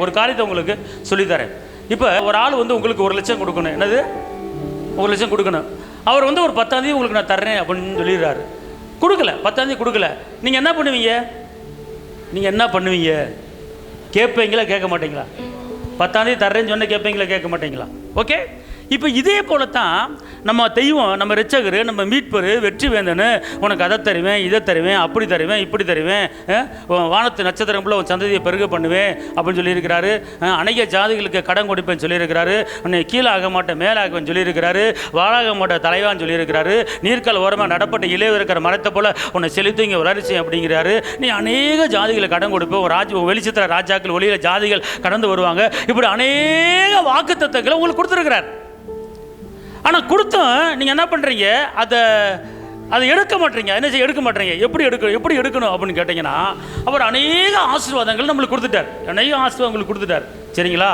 ஒரு காரியத்தை உங்களுக்கு சொல்லித்தரேன். இப்போ ஒரு ஆள் வந்து உங்களுக்கு 1 லட்சம் கொடுக்கணும். என்னது? 1 லட்சம் கொடுக்கணும். அவர் வந்து ஒரு 10ஆம் தேதி உங்களுக்கு நான் தர்றேன் அப்படின்னு சொல்லிடுறாரு. கொடுக்கல, 10ஆம் தேதி கொடுக்கல. நீங்கள் என்ன பண்ணுவீங்க? கேட்பீங்களா கேட்க மாட்டீங்களா? 10ஆம் தேதி தர்றேன்னு சொன்ன கேட்பீங்களா கேட்க மாட்டீங்களா? ஓகே. இப்போ இதே போல தான் நம்ம தெய்வம், நம்ம ரட்சகர், நம்ம மீட்பர், வெற்றி வேந்தனு, உனக்கு அதை தருவேன், இதை தருவேன், அப்படி தருவேன், இப்படி தருவேன், வானத்து நட்சத்திரம் போல உன் சந்ததியை பெருக பண்ணுவேன் அப்படின்னு சொல்லியிருக்கிறாரு. அநேக ஜாதிகளுக்கு கடன் கொடுப்பேன்னு சொல்லியிருக்கிறாரு. உன்னை கீழே ஆக மாட்டேன் மேலே ஆகுவேன்னு சொல்லியிருக்கிறாரு. வாழாக மாட்டேன் தலைவான்னு சொல்லியிருக்கிறாரு. நீர்க்கால் ஓரமாக நடப்பட்ட இலையில் இருக்கிற மரத்தை போல உன்னை செலுத்தி இங்கே வளர்ச்சி அப்படிங்கிறாரு. நீ அநேக ஜாதிகளை கடன் கொடுப்பேன். ஒரு வெளிச்சத்தில் ராஜாக்கள் ஒளியில் ஜாதிகள் கடந்து வருவாங்க. இப்படி அநேக வாக்குத்தத்தங்களை உங்களுக்கு கொடுத்துருக்கிறார். ஆனால் கொடுத்தும் நீங்கள் என்ன பண்ணுறீங்க? அதை எடுக்க மாட்டீங்க. என்ன செய்ய எடுக்க மாட்டீங்க? எப்படி எடுக்கணும் அப்படின்னு கேட்டிங்கன்னா, அவர் அநேக ஆசீர்வாதங்கள் நம்மளுக்கு கொடுத்துட்டார். சரிங்களா?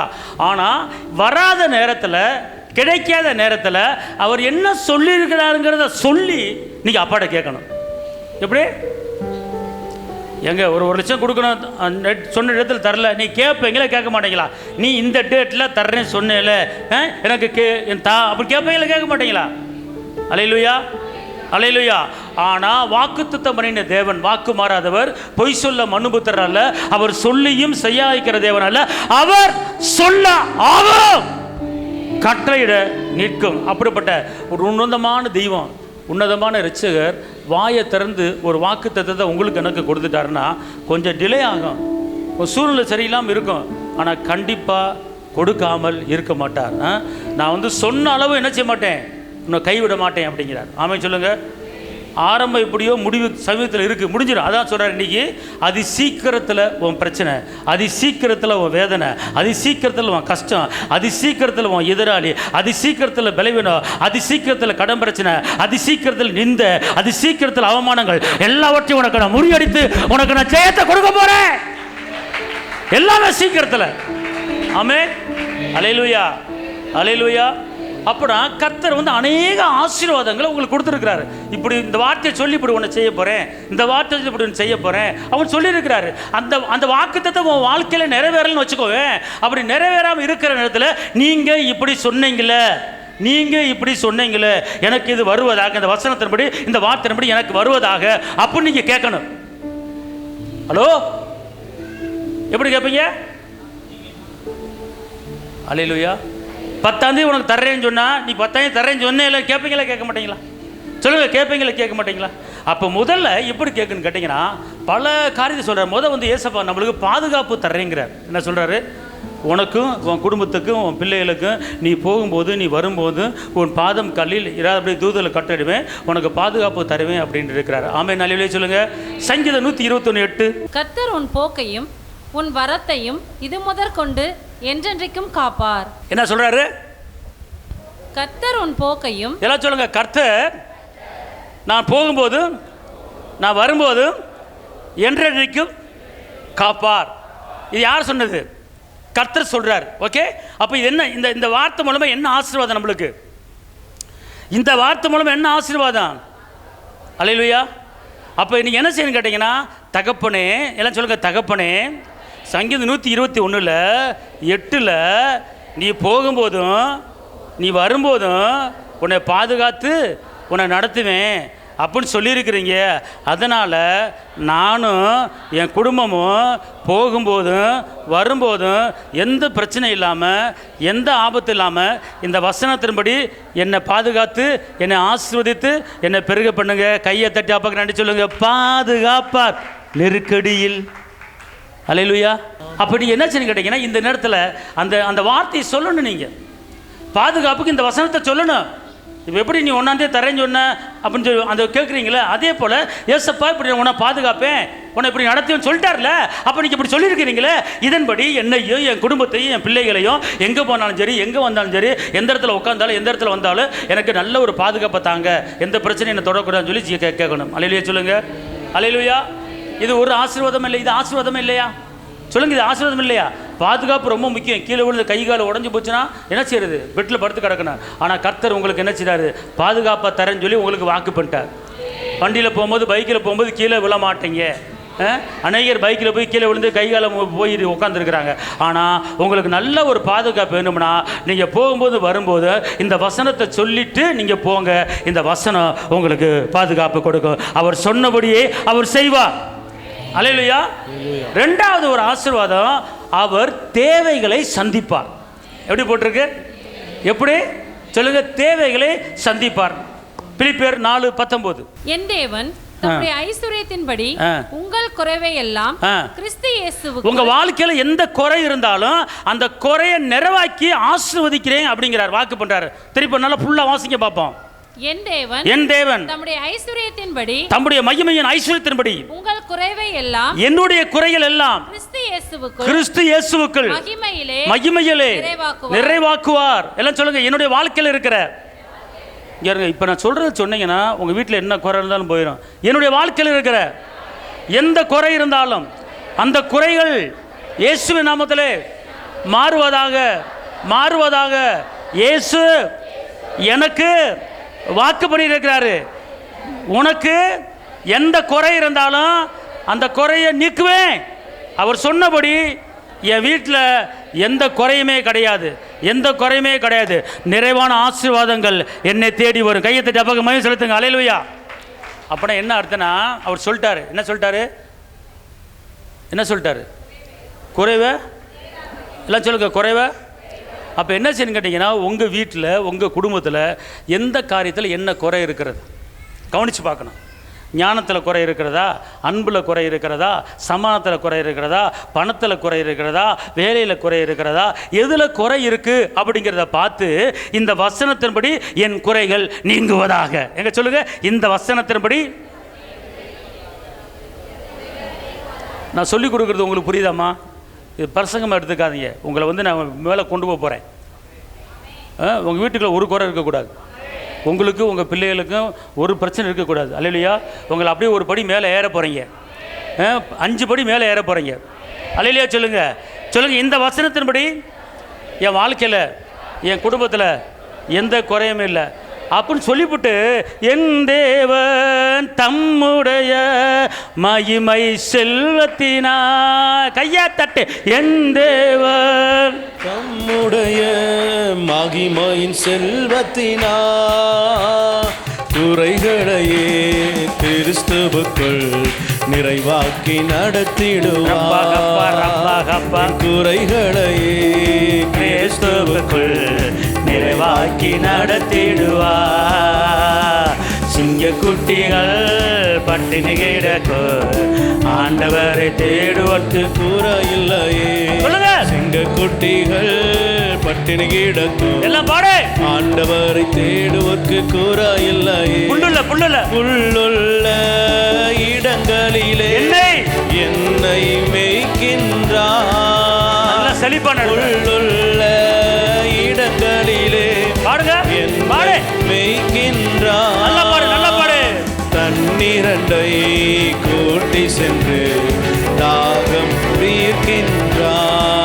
ஆனால் வராத நேரத்தில், கிடைக்காத நேரத்தில் அவர் என்ன சொல்லியிருக்கிறாருங்கிறத சொல்லி நீங்கள் அப்பாட்ட கேட்கணும். எப்படி? எங்க ஒரு 1 லட்சம் கொடுக்கணும் சொன்ன இடத்துல தரல, நீ கேட்பீங்களா கேட்க மாட்டீங்களா? நீ இந்த டேட்டில் தர்றேன்னு சொன்னேல, எனக்கு அப்படி கேட்பீங்களா கேட்க மாட்டீங்களா? அல்லேலூயா. ஆனால் வாக்குத்தத்தம் பண்ணின தேவன் வாக்கு மாறாதவர், பொய் சொல்ல மனுபுத்தர் அல்ல, அவர் சொல்லியும் செய்ய வைக்கிற தேவன் அல்ல, அவர் சொல்ல ஆகும், கட்டளையிட நிற்கும். அப்படிப்பட்ட ஒரு உன்னதமான தெய்வம், உன்னதமான இரட்சகர் வாயை திறந்து ஒரு வாக்குத்தத்தத்தை உங்களுக்கு எனக்கு கொடுத்துட்டாருன்னா கொஞ்சம் டிலே ஆகும், ஒரு சூழ்நிலை சரியில்லாமல் இருக்கும். ஆனால் கண்டிப்பாக கொடுக்காமல் இருக்க மாட்டார். நான் வந்து சொன்ன அளவு என்ன செய்ய மாட்டேன், இன்னும் கைவிட மாட்டேன் அப்படிங்கிறார். ஆமென் சொல்லுங்கள். ஆரம்பம் எப்படியோ முடிவு சமீபத்தில் இருக்குது, முடிஞ்சிடும். அதான் சொல்கிறார் இன்றைக்கி, அதி சீக்கிரத்தில் உன் பிரச்சனை, அதி சீக்கிரத்தில் உன் வேதனை, அதி சீக்கிரத்தில் உன் கஷ்டம், அதி சீக்கிரத்தில் உன் எதிராளி, அதி சீக்கிரத்தில் பலவீனம், அதி சீக்கிரத்தில் கடன் பிரச்சனை, அதி சீக்கிரத்தில் நிந்த, அதி சீக்கிரத்தில் அவமானங்கள் எல்லாவற்றையும் உனக்கு நான் முறியடித்து உனக்கு நான் ஜெயத்தை கொடுக்க போகிறேன். எல்லாமே சீக்கிரத்தில். ஆமென். அல்லேலூயா. அப்படா கர்த்தர் வந்து அநேக ஆசீர்வாதங்களை உங்களுக்கு கொடுத்துருக்கிறாரு. இப்படி இந்த வார்த்தையை சொல்லி இப்படி ஒன்று செய்ய போகிறேன், இந்த வார்த்தை இப்படி ஒன்று செய்ய போகிறேன் அவன் சொல்லியிருக்கிறாரு. அந்த வாக்குத்தத்தம் உன் வாழ்க்கையில் நிறைவேறலன்னு வச்சுக்கோவேன். அப்படி நிறைவேறாமல் இருக்கிற நேரத்தில் நீங்கள் இப்படி சொன்னீங்களே, எனக்கு இது வருவதாக, இந்த வசனத்தின்படி இந்த வார்த்தையின்படி எனக்கு வருவதாக அப்படின்னு நீங்கள் கேட்கணும். ஹலோ, எப்படி கேட்பீங்க? அல்லேலூயா. 10ஆம் தேதி உனக்கு தர்றேன்னு சொன்னால், நீ 10ஆம் தேதி தர்றேன்னு சொன்னே கேட்பீங்களா கேட்க மாட்டீங்களா? சொல்லுங்கள், கேட்பீங்களா கேட்க மாட்டீங்களா? அப்போ முதல்ல எப்படி கேட்குன்னு கேட்டிங்கன்னா, பல காரியத்தை சொல்கிறார். வந்து ஏசப்பா நம்மளுக்கு பாதுகாப்பு தர்றேங்கிறார். என்ன சொல்கிறாரு? உனக்கும் உன் குடும்பத்துக்கும் உன் பிள்ளைகளுக்கும் நீ போகும்போது நீ வரும்போது உன் பாதம் கல்லில் இராதபடி தூதலை கட்டிடுவேன், உனக்கு பாதுகாப்பு தருவேன் அப்படின்னு இருக்கிறார். ஆமென். நல்ல சொல்லுங்கள். சங்கீதம் 121:8. கர்த்தர் உன் போக்கையும் உன் வரத்தையும் இது முதற்கொண்டு என்றென்றைக்கும் காப்பார். என்ன சொல்றாரு? கர்த்தர் உன் போக்கையும், எல்லாம் சொல்லுங்க, கர்த்தர் நான் போகும்போது நான் வரும்போது என்றென்றைக்கும் காப்பார். இது யார் சொன்னது? கர்த்தர் சொல்றார். ஓகே. அப்போ இது என்ன? இந்த வார்த்தை மூலமா என்ன ஆசீர்வாதம் நம்மளுக்கு? இந்த வார்த்தை மூலமா என்ன ஆசீர்வாதம்? அல்லேலூயா. அப்போ இன்னைக்கு என்ன செய்யணும்னு கேட்டிங்கன்னா, தகப்பனே, எல்லாம் சொல்லுங்க, தகப்பனே, சங்கீதம் 121:8 நீ போகும்போதும் நீ வரும்போதும் உன்னை பாதுகாத்து உன்னை நடத்துவேன் அப்படின்னு சொல்லியிருக்கிறீங்க. அதனால் நானும் என் குடும்பமும் போகும்போதும் வரும்போதும் எந்த பிரச்சனை இல்லாமல், எந்த ஆபத்து இல்லாமல் இந்த வசனத்தின்படி என்னை பாதுகாத்து என்னை ஆசீர்வதித்து என்னை பெருக பண்ணுங்க. கையை தட்டி அப்பாக்கு நன்றி சொல்லுங்க. பாதுகாப்பார் நெருக்கடியில். அல்லேலூயா. அப்படி என்ன செய்யணும் கேட்டிங்கன்னா, இந்த நேரத்தில் அந்த வார்த்தையை சொல்லணும். நீங்கள் பாதுகாப்புக்கு இந்த வசனத்தை சொல்லணும். இப்போ எப்படி நீ 1ஆம் தேதி தரேன்னு சொன்ன அப்படின்னு சொல்லி அந்த கேட்குறீங்களே, அதே போல் ஏசப்பா இப்படி உன்னை பாதுகாப்பேன், உன்னை இப்படி நடத்துவேன்னு சொல்லிட்டார்ல. அப்போ நீங்கள் இப்படி சொல்லியிருக்கிறீங்களே, இதன்படி என்னையும் என் குடும்பத்தையும் என் பிள்ளைகளையும் எங்கே போனாலும் சரி, எங்கே வந்தாலும் சரி, எந்த இடத்துல உட்காந்தாலும் எந்த இடத்துல வந்தாலும் எனக்கு நல்ல ஒரு பாதுகாப்பை தாங்க, எந்த பிரச்சனையும் என்னை தொடக்கூடாதுன்னு சொல்லி கேட்கணும். அல்லேலூயா சொல்லுங்கள். அல்லேலூயா. இது ஒரு ஆசீர்வாதம் இல்லை? இது ஆசீர்வாதம் இல்லையா? சொல்லுங்கள், இது ஆசீர்வாதம் இல்லையா? பாதுகாப்பு ரொம்ப முக்கியம். கீழே விழுந்து கை கால் உடஞ்சி போச்சுன்னா என்ன செய்யறது? பெட்டில் படுத்து கிடக்கணும். ஆனால் கர்த்தர் உங்களுக்கு என்ன செய்றாரு? பாதுகாப்பாக தரேன்னு சொல்லி உங்களுக்கு வாக்கு பண்ணிட்டார். வண்டியில் போகும்போது, பைக்கில் போகும்போது கீழே விழ மாட்டீங்க, அநேகர் பைக்கில் போய் கீழே விழுந்து கைகாலம் போய் உட்காந்துருக்குறாங்க. ஆனால் உங்களுக்கு நல்ல ஒரு பாதுகாப்பு வேணும்னா நீங்கள் போகும்போது வரும்போது இந்த வசனத்தை சொல்லிட்டு நீங்கள் போங்க. இந்த வசனம் உங்களுக்கு பாதுகாப்பு கொடுக்கும். அவர் சொன்னபடியே அவர் செய்வார். அல்லேலூயா. ரெண்டாவது ஒரு ஆசீர்வாதம், அவர் தேவைகளை சந்திப்பார். எப்படி போட்டிருக்கு? எப்படி சொல்லுங்க? தேவைகளை சந்திப்பார். பிலிப்பியர் 4:19. என் தேவன் தம்முடைய ஐஸ்வரியத்தின்படி உங்கள் குறைவை எல்லாம் கிறிஸ்து இயேசுவுக்குள். உங்க வாழ்க்கையில எந்த குறை இருந்தாலும் அந்த குறையை நிறைவாக்கி ஆசீர்வதிக்கிறேன் அப்படிங்கிறார், வாக்கு பண்றாரு. திருப்பி நல்லா ஃபுல்லா வாசிக்க பார்ப்போம். என் தேவன் தம்முடைய ஐஸ்வரியத்தின்படி, தம்முடைய மகிமையின் ஐஸ்வரியத்தின்படி உங்கள் குறைவை எல்லாம், என்னுடைய குறைகள் எல்லாம் கிறிஸ்து இயேசுவுக்குள் மகிமையிலே நிறைவாக்குவார். எல்லாம் சொல்லுங்க, என்னுடைய வாழ்க்கையில் இருக்கிற. இப்போ நான் சொல்றது சொன்னீங்கன்னா உங்க வீட்டில் என்ன குறை இருந்தாலும் போயிடும். என்னுடைய வாழ்க்கையில் இருக்கிற எந்த குறை இருந்தாலும் அந்த குறைகள் இயேசுவின் நாமத்திலே மாறுவதாக மாறுவதாக. இயேசு எனக்கு வாக்கு பண்ணியிருக்கிறாரு, உனக்கு எந்த குறை இருந்தாலும் அந்த குறையை நீக்குவேன். அவர் சொன்னபடி என் வீட்டில் எந்த குறையுமே கிடையாது, எந்த குறையுமே கிடையாது. நிறைவான ஆசீர்வாதங்கள் என்னை தேடி வரும். கையை தட்டி அப்பா மகிமை செலுத்துங்க. அல்லேலூயா. அப்படின்னா என்ன அர்த்தம்னா, அவர் சொல்லிட்டாரு. என்ன சொல்லிட்டாரு? என்ன சொல்லிட்டாரு? குறைவை எல்லாம் சொல்லுங்க, குறைவை. அப்போ என்ன செய்யணும் கேட்டிங்கன்னா, உங்கள் வீட்டில் உங்கள் குடும்பத்தில் எந்த காரியத்தில் என்ன குறை இருக்கிறது கவனித்து பார்க்கணும். ஞானத்தில் குறை இருக்கிறதா, அன்பில் குறை இருக்கிறதா, சமானத்தில் குறை இருக்கிறதா, பணத்தில் குறை இருக்கிறதா, வேலையில் குறை இருக்கிறதா, எதில் குறை இருக்குது அப்படிங்கிறத பார்த்து இந்த வசனத்தின்படி என் குறைகள் நீங்குவதாக. எங்க சொல்லுங்க, இந்த வசனத்தின்படி. நான் சொல்லிக் கொடுக்குறது உங்களுக்கு புரியுதாம்மா? இது பிரசங்கமாக எடுத்துக்காதீங்க. உங்களை நான் மேலே கொண்டு போக போகிறேன். உங்கள் வீட்டுக்குள்ள ஒரு குறை இருக்கக்கூடாது, உங்களுக்கு உங்கள் பிள்ளைகளுக்கும் ஒரு பிரச்சனை இருக்கக்கூடாது. அல்லேலூயா. உங்களை அப்படியே ஒரு படி மேலே ஏற போகிறீங்க, 5 படி மேலே ஏற போகிறீங்க. அல்லேலூயா. சொல்லுங்கள், இந்த வசனத்தின்படி என் வாழ்க்கையில் என் குடும்பத்தில் எந்த குறையுமே இல்லை அப்படின்னு சொல்லிவிட்டு, என் தேவன் தம்முடைய மகிமை செல்வத்தினா, கையா தட்டு. என் தேவன் தம்முடைய மகிமையின் செல்வத்தினா குறைகளையே கிறிஸ்துவுக்குள் நிறைவாக்கி நடத்திடுவார். குறைகளையே கிறிஸ்துவுக்குள் நிறைவாக்கி நடத்திடுவார். சிங்கக்குட்டிகள் பட்டினி கிடக்கும், ஆண்டவரை தேடுவதற்கு கூரை இல்லையே. சிங்கக்குட்டிகள் பட்டினி கிடக்கும், எல்லாம் பாடு. ஆண்டவரை தேடுவதற்கு கூரை இல்லையே. புல்லுள்ள இடங்களிலே என்னை மேய்க்கின்றார். புல்லுள்ள இடங்களிலே என்னை மேய்க்கின்றார். தண்ணீரண்டை கூட்டி சென்று தாகம் தீர்க்கின்றார்.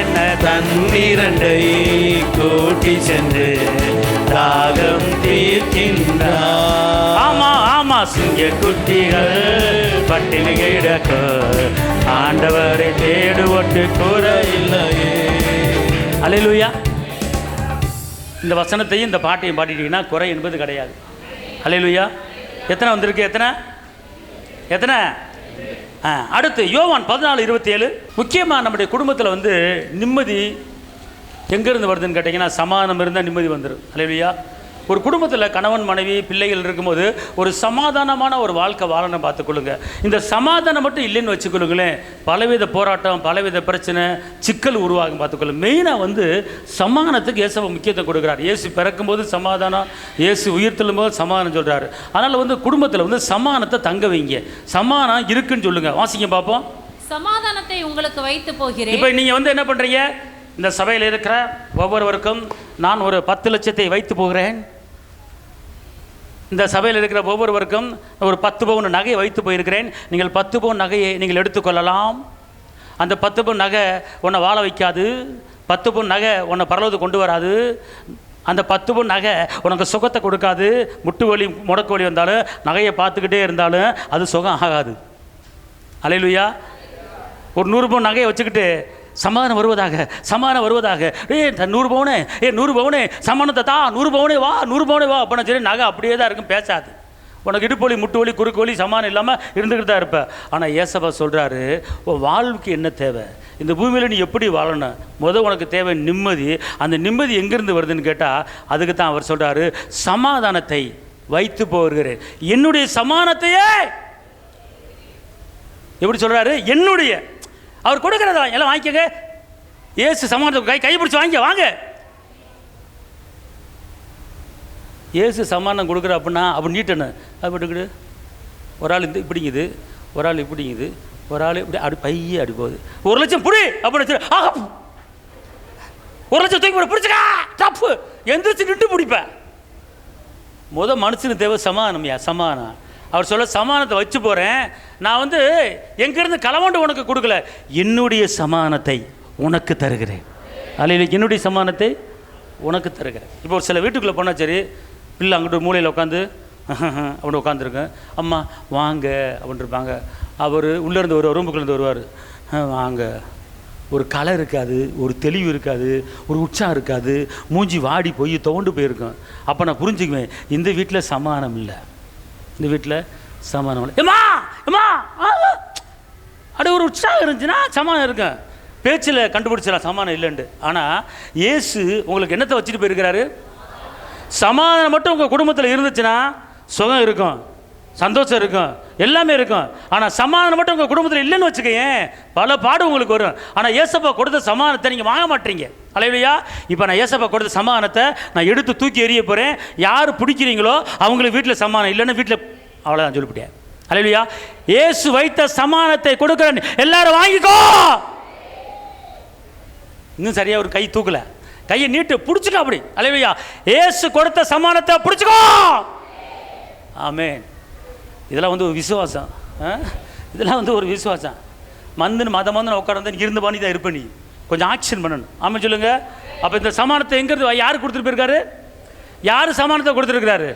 என்ன தண்ணீரண்டை கூட்டி சென்று தாகம் தீர்க்கின்றார். ஆமா ஆமா, சிங்க குட்டிகள் பட்டினி கிடக்கும், ஆண்டவரை தேடுவதற்கு குறை இல்லையே. அல்லேலூயா. இந்த வசனத்தையும் இந்த பாட்டையும் பாடிட்டீங்கன்னா குறை என்பது கிடையாது. அல்லேலூயா. எத்தனை வந்திருக்கு? எத்தனை? அடுத்து யோவான் 14:27. முக்கியமாக நம்முடைய குடும்பத்தில் நிம்மதி எங்கேருந்து வருதுன்னு கேட்டிங்கன்னா, சமாதானம் இருந்தால் நிம்மதி வந்துடும். அல்லேலூயா. ஒரு குடும்பத்தில் கணவன் மனைவி பிள்ளைகள் இருக்கும்போது ஒரு சமாதானமான ஒரு வாழ்க்கை வாழணும் பார்த்துக்கொள்ளுங்க. இந்த சமாதானம் மட்டும் இல்லைன்னு வச்சுக்கொள்ளுங்களேன், பலவித போராட்டம், பலவித பிரச்சனை, சிக்கல் உருவாகும் பார்த்துக்கொள்ளுங்க. மெயினாக சமாதானத்துக்கு இயேசுவை முக்கியத்துவம் கொடுக்குறார். இயேசு பிறக்கும்போது சமாதானம், இயேசு உயிர் தள்ளும்போது சமாதானம் சொல்கிறாரு. அதனால் குடும்பத்தில் சமாதானத்தை தங்க வைங்க. சமாதானம் இருக்குன்னு சொல்லுங்க. வாசிங்க பார்ப்போம். சமாதானத்தை உங்களுக்கு வைத்து போகிறேன். இப்போ நீங்கள் என்ன பண்ணுறீங்க? இந்த சபையில் இருக்கிற ஒவ்வொருவருக்கும் நான் ஒரு 10 லட்சத்தை வைத்து போகிறேன். இந்த சபையில் இருக்கிற ஒவ்வொருவருக்கும் ஒரு 10 பவுன் நகையை வைத்து போயிருக்கிறேன். நீங்கள் 10 பவுன் நகையை நீங்கள் எடுத்துக்கொள்ளலாம். அந்த 10 பவுன் நகை உன்னை வாழ வைக்காது. 10 பவுன் நகை உன்னை பரலோகத்துக்கு கொண்டு வராது. அந்த 10 பவுன் நகை உனக்கு சுகத்தை கொடுக்காது. முட்டு வலி முடக்கு வலி வந்தாலும் நகையை பார்த்துக்கிட்டே இருந்தாலும் அது சுகம் ஆகாது. அல்லேலூயா. ஒரு 100 பவுன் நகையை வச்சுக்கிட்டு சமாதானம் வருவதாக, சமாதானம் வருவதாக, 100 பவுனே, 100 பவுனே, சமாதானத்தை தா, 100 பவுனே வா, 100 பவுனே வா அப்படின்னு சொல்லி நகை அப்படியே தான் இருக்கும், பேசாது. உனக்கு இடுப்பு வலி, முட்டு வலி, குறுக்கு வலி, சமாதானம் இல்லாமல் இருந்துக்கிட்டு தான் இருப்ப. ஆனால் ஏசப்பா சொல்கிறாரு, உன் வாழ்வுக்கு என்ன தேவை, இந்த பூமியில் நீ எப்படி வாழணும், உனக்கு தேவை நிம்மதி. அந்த நிம்மதி எங்கேருந்து வருதுன்னு கேட்டால் அதுக்கு தான் அவர் சொல்கிறாரு, சமாதானத்தை வைத்து போகிறேன், என்னுடைய சமாதானத்தையே. எப்படி சொல்கிறாரு? என்னுடைய, அவர் கொடுக்குறதா எல்லாம் வாங்கிக்கங்க. ஏசு சமாதானத்தை கை பிடிச்சி வாங்க. ஏசு சமாதானம் கொடுக்குற அப்படின்னா அப்படி நீட்டணும். அது போட்டுக்கிட்டு ஒரு ஆள் இந்த இப்படிங்குது, ஒரு ஆள் இப்படிங்குது, ஒரு ஆள் இப்படி அப்படி பைய அடி போகுது. 1 லட்சம் புடி அப்படின்னு சொல்லி 1 லட்சம் தூக்கி பிடிச்சிக்கா தப்பு எந்திரிச்சு நின்று பிடிப்பேன். மனுஷனுக்கு தேவை சமாதானம்யா, சமாதானம். அவர் சொல்ல, சமாதானத்தை வச்சு போகிறேன், நான் வந்து எங்கேருந்து களவாண்டு உனக்கு கொடுக்கல, என்னுடைய சமாதானத்தை உனக்கு தருகிறேன். அல்ல, என்னுடைய சமாதானத்தை உனக்கு தருகிறேன். இப்போ ஒரு சில வீட்டுக்குள்ளே போனால் சரி, பிள்ளை அங்கிட்டு மூலையில் உட்காந்து அப்படி உட்காந்துருக்கேன், அம்மா வாங்க அப்படின்னு இருப்பாங்க. அவர் உள்ளேருந்து வருவார், ரூமுக்குள்ளேருந்து வருவார், வாங்க. ஒரு கலர் இருக்காது, ஒரு தெளிவு இருக்காது, ஒரு உற்சாகம் இருக்காது, மூஞ்சி வாடி போய் துவண்டு போயிருக்கும். அப்போ நான் புரிஞ்சுக்குவேன், இந்த வீட்டில் சமாதானம் இல்லை, இந்த வீட்டில் சமாதானம் இல்லை. ஏம்மா ஏம்மா அப்படி ஒரு உற்சாகம் இருந்துச்சுன்னா சமாதானம் இருக்கும். பேச்சில் கண்டுபிடிச்சிடலாம் சமாதானம் இல்லைன்ட்டு. ஆனால் இயேசு உங்களுக்கு என்னத்தை வச்சுட்டு போயிருக்கிறாரு? சமாதானம் மட்டும் உங்கள் குடும்பத்தில் இருந்துச்சுன்னா சுகம் இருக்கும், சந்தோஷம் இருக்கும், எல்லாமே இருக்கும். ஆனால் சமாதானம் மட்டும் உங்கள் குடும்பத்தில் இல்லைன்னு வச்சுக்கேன், பல பாடு உங்களுக்கு வரும். ஆனால் ஏசப்பா கொடுத்த சமாதானத்தை நீங்கள் வாங்க மாட்டீங்க. அல்லேலூயா. இப்போ நான் ஏசப்பா கொடுத்த சமாதானத்தை நான் எடுத்து தூக்கி எறிய போகிறேன். யார் பிடிக்கிறீங்களோ அவங்களுக்கு வீட்டில் சமாதானம் இல்லைன்னு வீட்டில் அவ்வளோதான் சொல்லிவிட்டேன். அல்லேலூயா. இயேசு வைத்த சமாதானத்தை கொடுக்குறேன், எல்லாரும் வாங்கிக்கோ. இன்னும் சரியாக ஒரு கை தூக்கலை, கையை நீட்டு பிடிச்சிக்கோ அப்படி. அல்லேலூயா. இயேசு கொடுத்த சமாதானத்தை பிடிச்சிக்கோ. ஆமென். இதெல்லாம் வந்து ஒரு விசுவாசம், இதெல்லாம் வந்து ஒரு விசுவாசம். மதம் உட்காந்து இருந்து பண்ணி தான் இருப்ப, நீ கொஞ்சம் ஆக்ஷன் பண்ணணும். ஆமாம் சொல்லுங்க. அப்போ இந்த சமாதானத்தை எங்கிறது யார் கொடுத்துட்டு போயிருக்காரு? யார் சமாதானத்தை கொடுத்துருக்கிறாரு?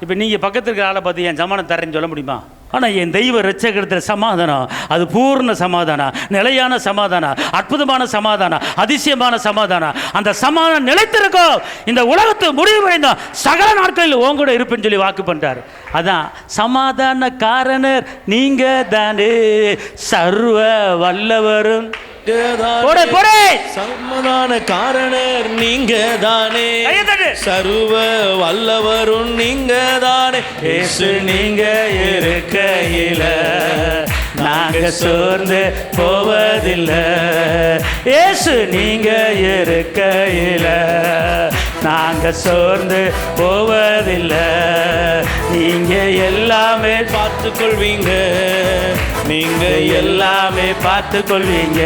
இப்போ நீங்கள் பக்கத்தில் இருக்கிற ஆளை பார்த்து என் சமாதானம் தரேன்னு சொல்ல முடியுமா? ஆனால் என் தெய்வ ரட்சகத்தில் சமாதானம், அது பூர்ண சமாதானம், நிலையான சமாதானம், அற்புதமான சமாதானம், அதிசயமான சமாதானம். அந்த சமாதானம் நிலைத்திருக்கும். இந்த உலகத்து முடிவு அடைந்தோம் சகல நாட்களில் உங்கூட இருப்பேன்னு சொல்லி வாக்கு பண்ணுறாரு. அதான் சமாதான காரணர் நீங்க தானே, சர்வ வல்லவரும் சமாதான காரணர் நீங்க தானே, சர்வ வல்லவரும் நீங்க தானே. இயேசு நீங்க இருக்கையில நாங்க சோர்ந்து போவதில்லை. இயேசு நீங்க இருக்கையில நாங்க சோர்ந்து போவதில்லை. நீங்க எல்லாமே பார்த்து கொள்வீங்க, நீங்க எல்லாமே பார்த்து கொள்வீங்க,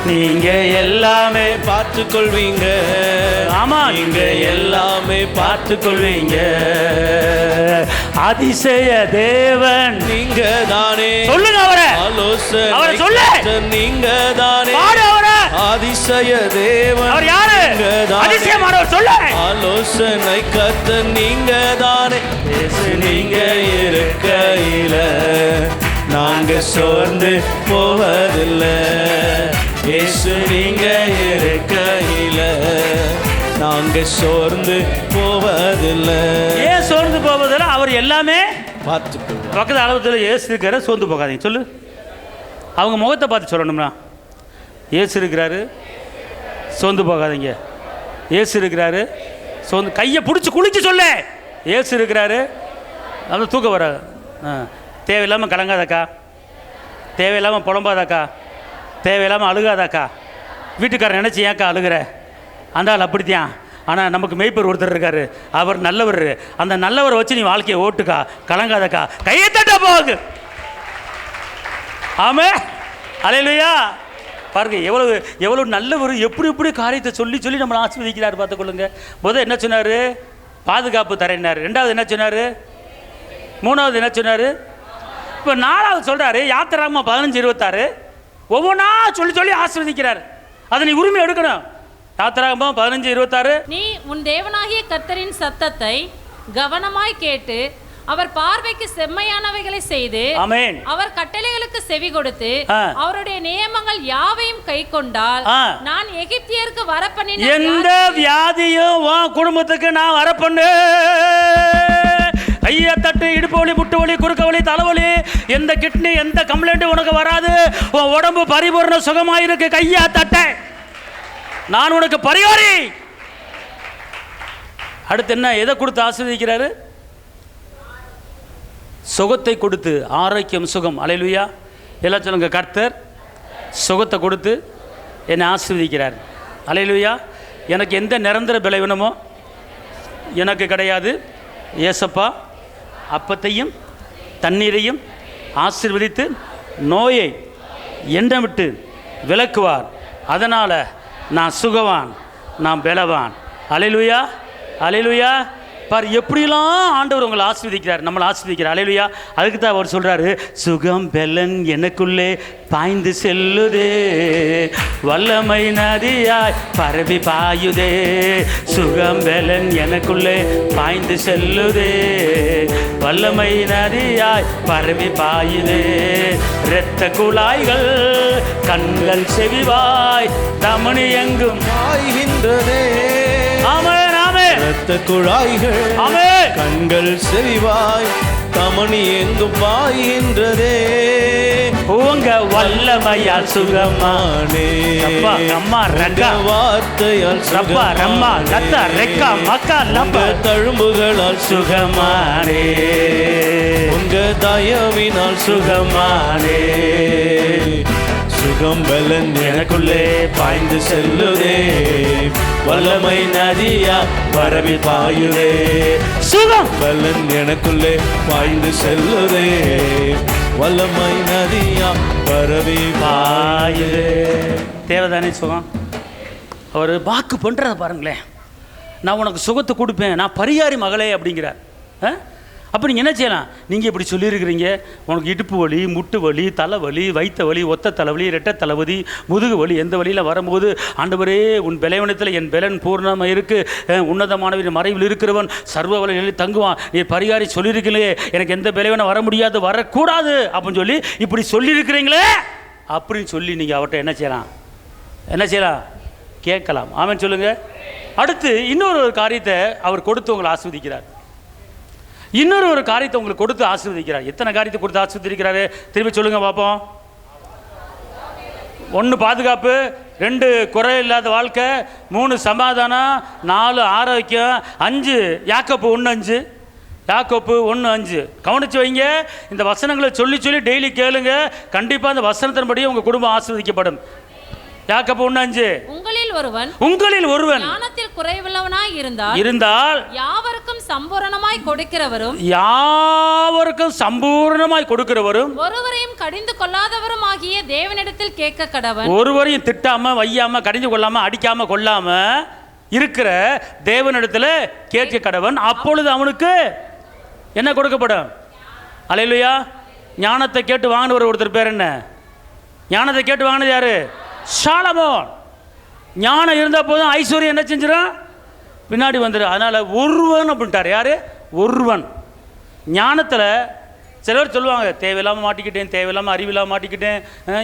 நீங்க எல்லாமே பார்த்து கொள்வீங்க. ஆமா, நீங்க எல்லாமே பார்த்து கொள்வீங்க. அதிசய தேவன் நீங்க தானே. சொல்லுங்க அவரை, ஆலோசனை அவரை சொல்லு. நீங்க தானே. அதிசய தேவன் அவர் யாரு? அதிசயமானவர் சொல்லு. ஆலோசனை கர்த்தர் நீங்க தானே. நீங்க இருக்கையில நாங்க சோர்ந்து போவதில்லை. இயேசு நீங்க இருக்கையில நாங்க சோர்ந்து போவதில்லை. ஏன் சோர்ந்து போவதில்லை? அவர் எல்லாமே பார்த்துக்கொள்வோம். பக்கத்து அளவுல இயேசு இருக்கிற, சோர்ந்து போகாதீங்க சொல்லு. அவங்க முகத்தை பார்த்து சொல்லணும்னா, இயேசு இருக்கிறாரு, சோர்ந்து போகாதீங்க. இயேசு இருக்கிறாரு, சோர்ந்து கையை பிடிச்சி குளிச்சு சொல்லு. இயேசு இருக்கிறாரு, அது தூக்கம் வராது. தேவையில்லாமல் கலங்காதாக்கா, தேவையில்லாமல் புலம்பாதாக்கா, தேவையில்லாமல் அழுகாதாக்கா. வீட்டுக்காரன் நினச்சி ஏக்கா அழுகிற? அந்த ஆள் அப்படித்தான். ஆனால் நமக்கு மெய்ப்பர் ஒருத்தர் இருக்காரு, அவர் நல்லவர். அந்த நல்லவரை வச்சு நீ வாழ்க்கையை ஓட்டுக்கா, கலங்காதக்கா. கையை தட்ட போகுது. ஆமே, அல்லேலூயா. பாருங்க எவ்வளவு எவ்வளவு நல்லவர், எப்படி எப்படி காரியத்தை சொல்லி சொல்லி நம்மளை ஆசீர்வதிக்கிறார் பார்த்துக்கொள்ளுங்க. முதல் என்ன சொன்னார்? பாதுகாப்பு தரேன்னார். ரெண்டாவது என்ன சொன்னார்? மூணாவது என்ன சொன்னார்? இப்போ நாலாவது சொல்கிறாரு, யாத்திராகமம் 15:26. ஒவ்வொன்றா சொல்லி சொல்லி ஆசீர்வதிக்கிறார். அதை நீ உரிமை எடுக்கணும். யாத்திராகமம் 15:26. நீ உன் தேவனாகிய கர்த்தரின் சத்தத்தை கவனமாய் கேட்டு அவர் பார்வைக்கு செம்மையானவைகளை செய்து ஆமென் அவர் கட்டளைகளுக்கு செவி கொடுத்து அவருடைய நியமங்கள் யாவையும் கைக்கொண்டால் நான் எகிப்தியருக்கு வரப்பண்ணின எந்த வியாதியும் உன் குடும்பத்துக்கு நான் வரப்பண்ணு. கையை தட்டு, இடுப்பு வலி, முட்டு வலி, குறுக்க வலி, தலைவலி, எந்த கிட்னி எந்த கம்ப்ளைண்ட் உனக்கு வராது. உன் உடம்பு பரிபூர்ண சுகமாயிருக்கு. கையா தட்ட, நான் உனக்கு பரிகாரி. அடுத்து என்ன, எதை கொடுத்து ஆசீர்வதிக்கிறாரு? சுகத்தை கொடுத்து, ஆரோக்கியம், சுகம். அல்லேலூயா. எல்லாம் சொல்லுங்க, கர்த்தர் சுகத்தை கொடுத்து என்னை ஆசீர்வதிக்கிறார். அல்லேலூயா. எனக்கு எந்த நிரந்தர பலவீனமோ எனக்கு கிடையாது. ஏசப்பா அப்பத்தையும் தண்ணீரையும் ஆசீர்வதித்து நோயை என்னை விட்டு விலக்குவார். அதனால் நான் சுகவான், நான் பலவான். அல்லேலூயா, அல்லேலூயா. பார் எப்படிலாம் ஆண்டவர் உங்களை ஆசீர்வதிக்கிறார், நம்மளை ஆசீர்வதிக்கிறார். அல்லேலூயா. அதுக்கு தான் அவர் சொல்கிறாரு, சுகம் பெலன் எனக்குள்ளே பாய்ந்து செல்லுதே, வல்லமை நதியாய் பரவி பாயுதே. சுகம் பெலன் எனக்குள்ளே பாய்ந்து செல்லுதே, வல்லமை நதியாய் பரவி பாயுதே. இரத்த குழாய்கள் கண்கள் செவிவாய் தமனி எங்கும் பாய்கின்றதே. ஆமென். இரத்த குழாய்கள் கண்கள் செவிவாய் தமனி எங்கும் பாய்கின்றதே. உங்க வல்லமையால் சுகமானே, வார்த்தையால் தழும்புகளால் சுகமானே, உங்க தயவினால் சுகமானே. சுகம் பலன் எனக்குள்ளே பாய்ந்து செல்லுதே, வல்லமை நதியா பரவி பாயுதே. சுகம் பலன் எனக்குள்ளே பாய்ந்து செல்லுதே, வல்லமை நதியா பரவி பாயுதே. தேவதானே சுகம். அவர் வாக்கு பண்ணுறத பாருங்களேன், நான் உனக்கு சுகத்தை கொடுப்பேன், நான் பரிகாரி மகளே அப்படிங்கிறார். அப்போ நீங்கள் என்ன செய்யலாம்? நீங்கள் இப்படி சொல்லியிருக்கிறீங்க, உனக்கு இடுப்பு வலி, முட்டு வலி, தலைவலி, வயிற்று வலி, ஒத்த தலைவலி, ரெட்டை தலைவலி, முதுகு வலி, எந்த வழியில் வரும்போது ஆண்டவரே உன் பலவீனத்தில் என் பலன் பூர்ணமாக இருக்குது, உன்னதமானவர் மறைவில் இருக்கிறவன் சர்வ வழிகளில் தங்குவான், நீ பரிகாரி சொல்லியிருக்கீங்களே, எனக்கு எந்த பலவீனம் வர முடியாது, வரக்கூடாது அப்படின்னு சொல்லி இப்படி சொல்லியிருக்கிறீங்களே அப்படின்னு சொல்லி நீங்கள் அவர்கிட்ட என்ன செய்யலாம்? என்ன செய்யலாம்? கேட்கலாம். ஆமென் சொல்லுங்கள். அடுத்து இன்னொரு காரியத்தை அவர் கொடுத்து உங்களை ஆஸ்வதிக்கிறார். இன்னொரு காரியத்தை உங்களுக்கு கொடுத்து ஆசீர்வதிக்கிறார். எத்தனை காரியத்தை கொடுத்து ஆசீர்வதிக்கிறாரு? திரும்பி சொல்லுங்க பார்ப்போம். 1 பாதுகாப்பு, 2 குறை இல்லாத வாழ்க்கை, 3 சமாதானம், 4 ஆரோக்கியம், 5 யாக்கோப்பு 1:5. யாக்கோப்பு 1:5 கவனிச்சு வைங்க. இந்த வசனங்களை சொல்லி சொல்லி டெய்லி கேளுங்க. கண்டிப்பாக அந்த வசனத்தின்படி உங்கள் குடும்பம் ஆசீர்வதிக்கப்படும். யாக்கோப்பு 1:5 உங்களில் ஒருவன் ஞானத்தில் குறைவுள்ளவனாய் இருந்தால் யாவருக்கும் சம்பூரணமாய் கொடுக்கிறவரும் ஒருவரையும் கடிந்து கொள்ளாதவரும் ஆகிய தேவனிடத்தில் கேட்க கடவன். ஒருவரையும் திட்டாம, வையாம, கடிந்து கொள்ளாம, அடிக்காம, கொள்ளாம இருக்கிற தேவனிடத்தில் கேட்க கடவன். அப்பொழுது அவனுக்கு என்ன கொடுக்கப்படும்? அல்லேலூயா. ஞானத்தை கேட்டு வாங்கினவர் ஒருத்தர் பேர் என்ன? ஞானத்தை கேட்டு வாங்கினது யாரு? சாலமோன். ஞானம் இருந்த போதும் ஐஸ்வர்யம் என்ன செஞ்சிடும்? பின்னாடி வந்துடும். அதனால் ஒருவன் அப்படின்ட்டார். யார்? ஒருவன். ஞானத்தில் சிலர் சொல்லுவாங்க, தேவையில்லாமல் மாட்டிக்கிட்டேன், தேவையில்லாமல் அறிவில்லாமல் மாட்டிக்கிட்டேன்,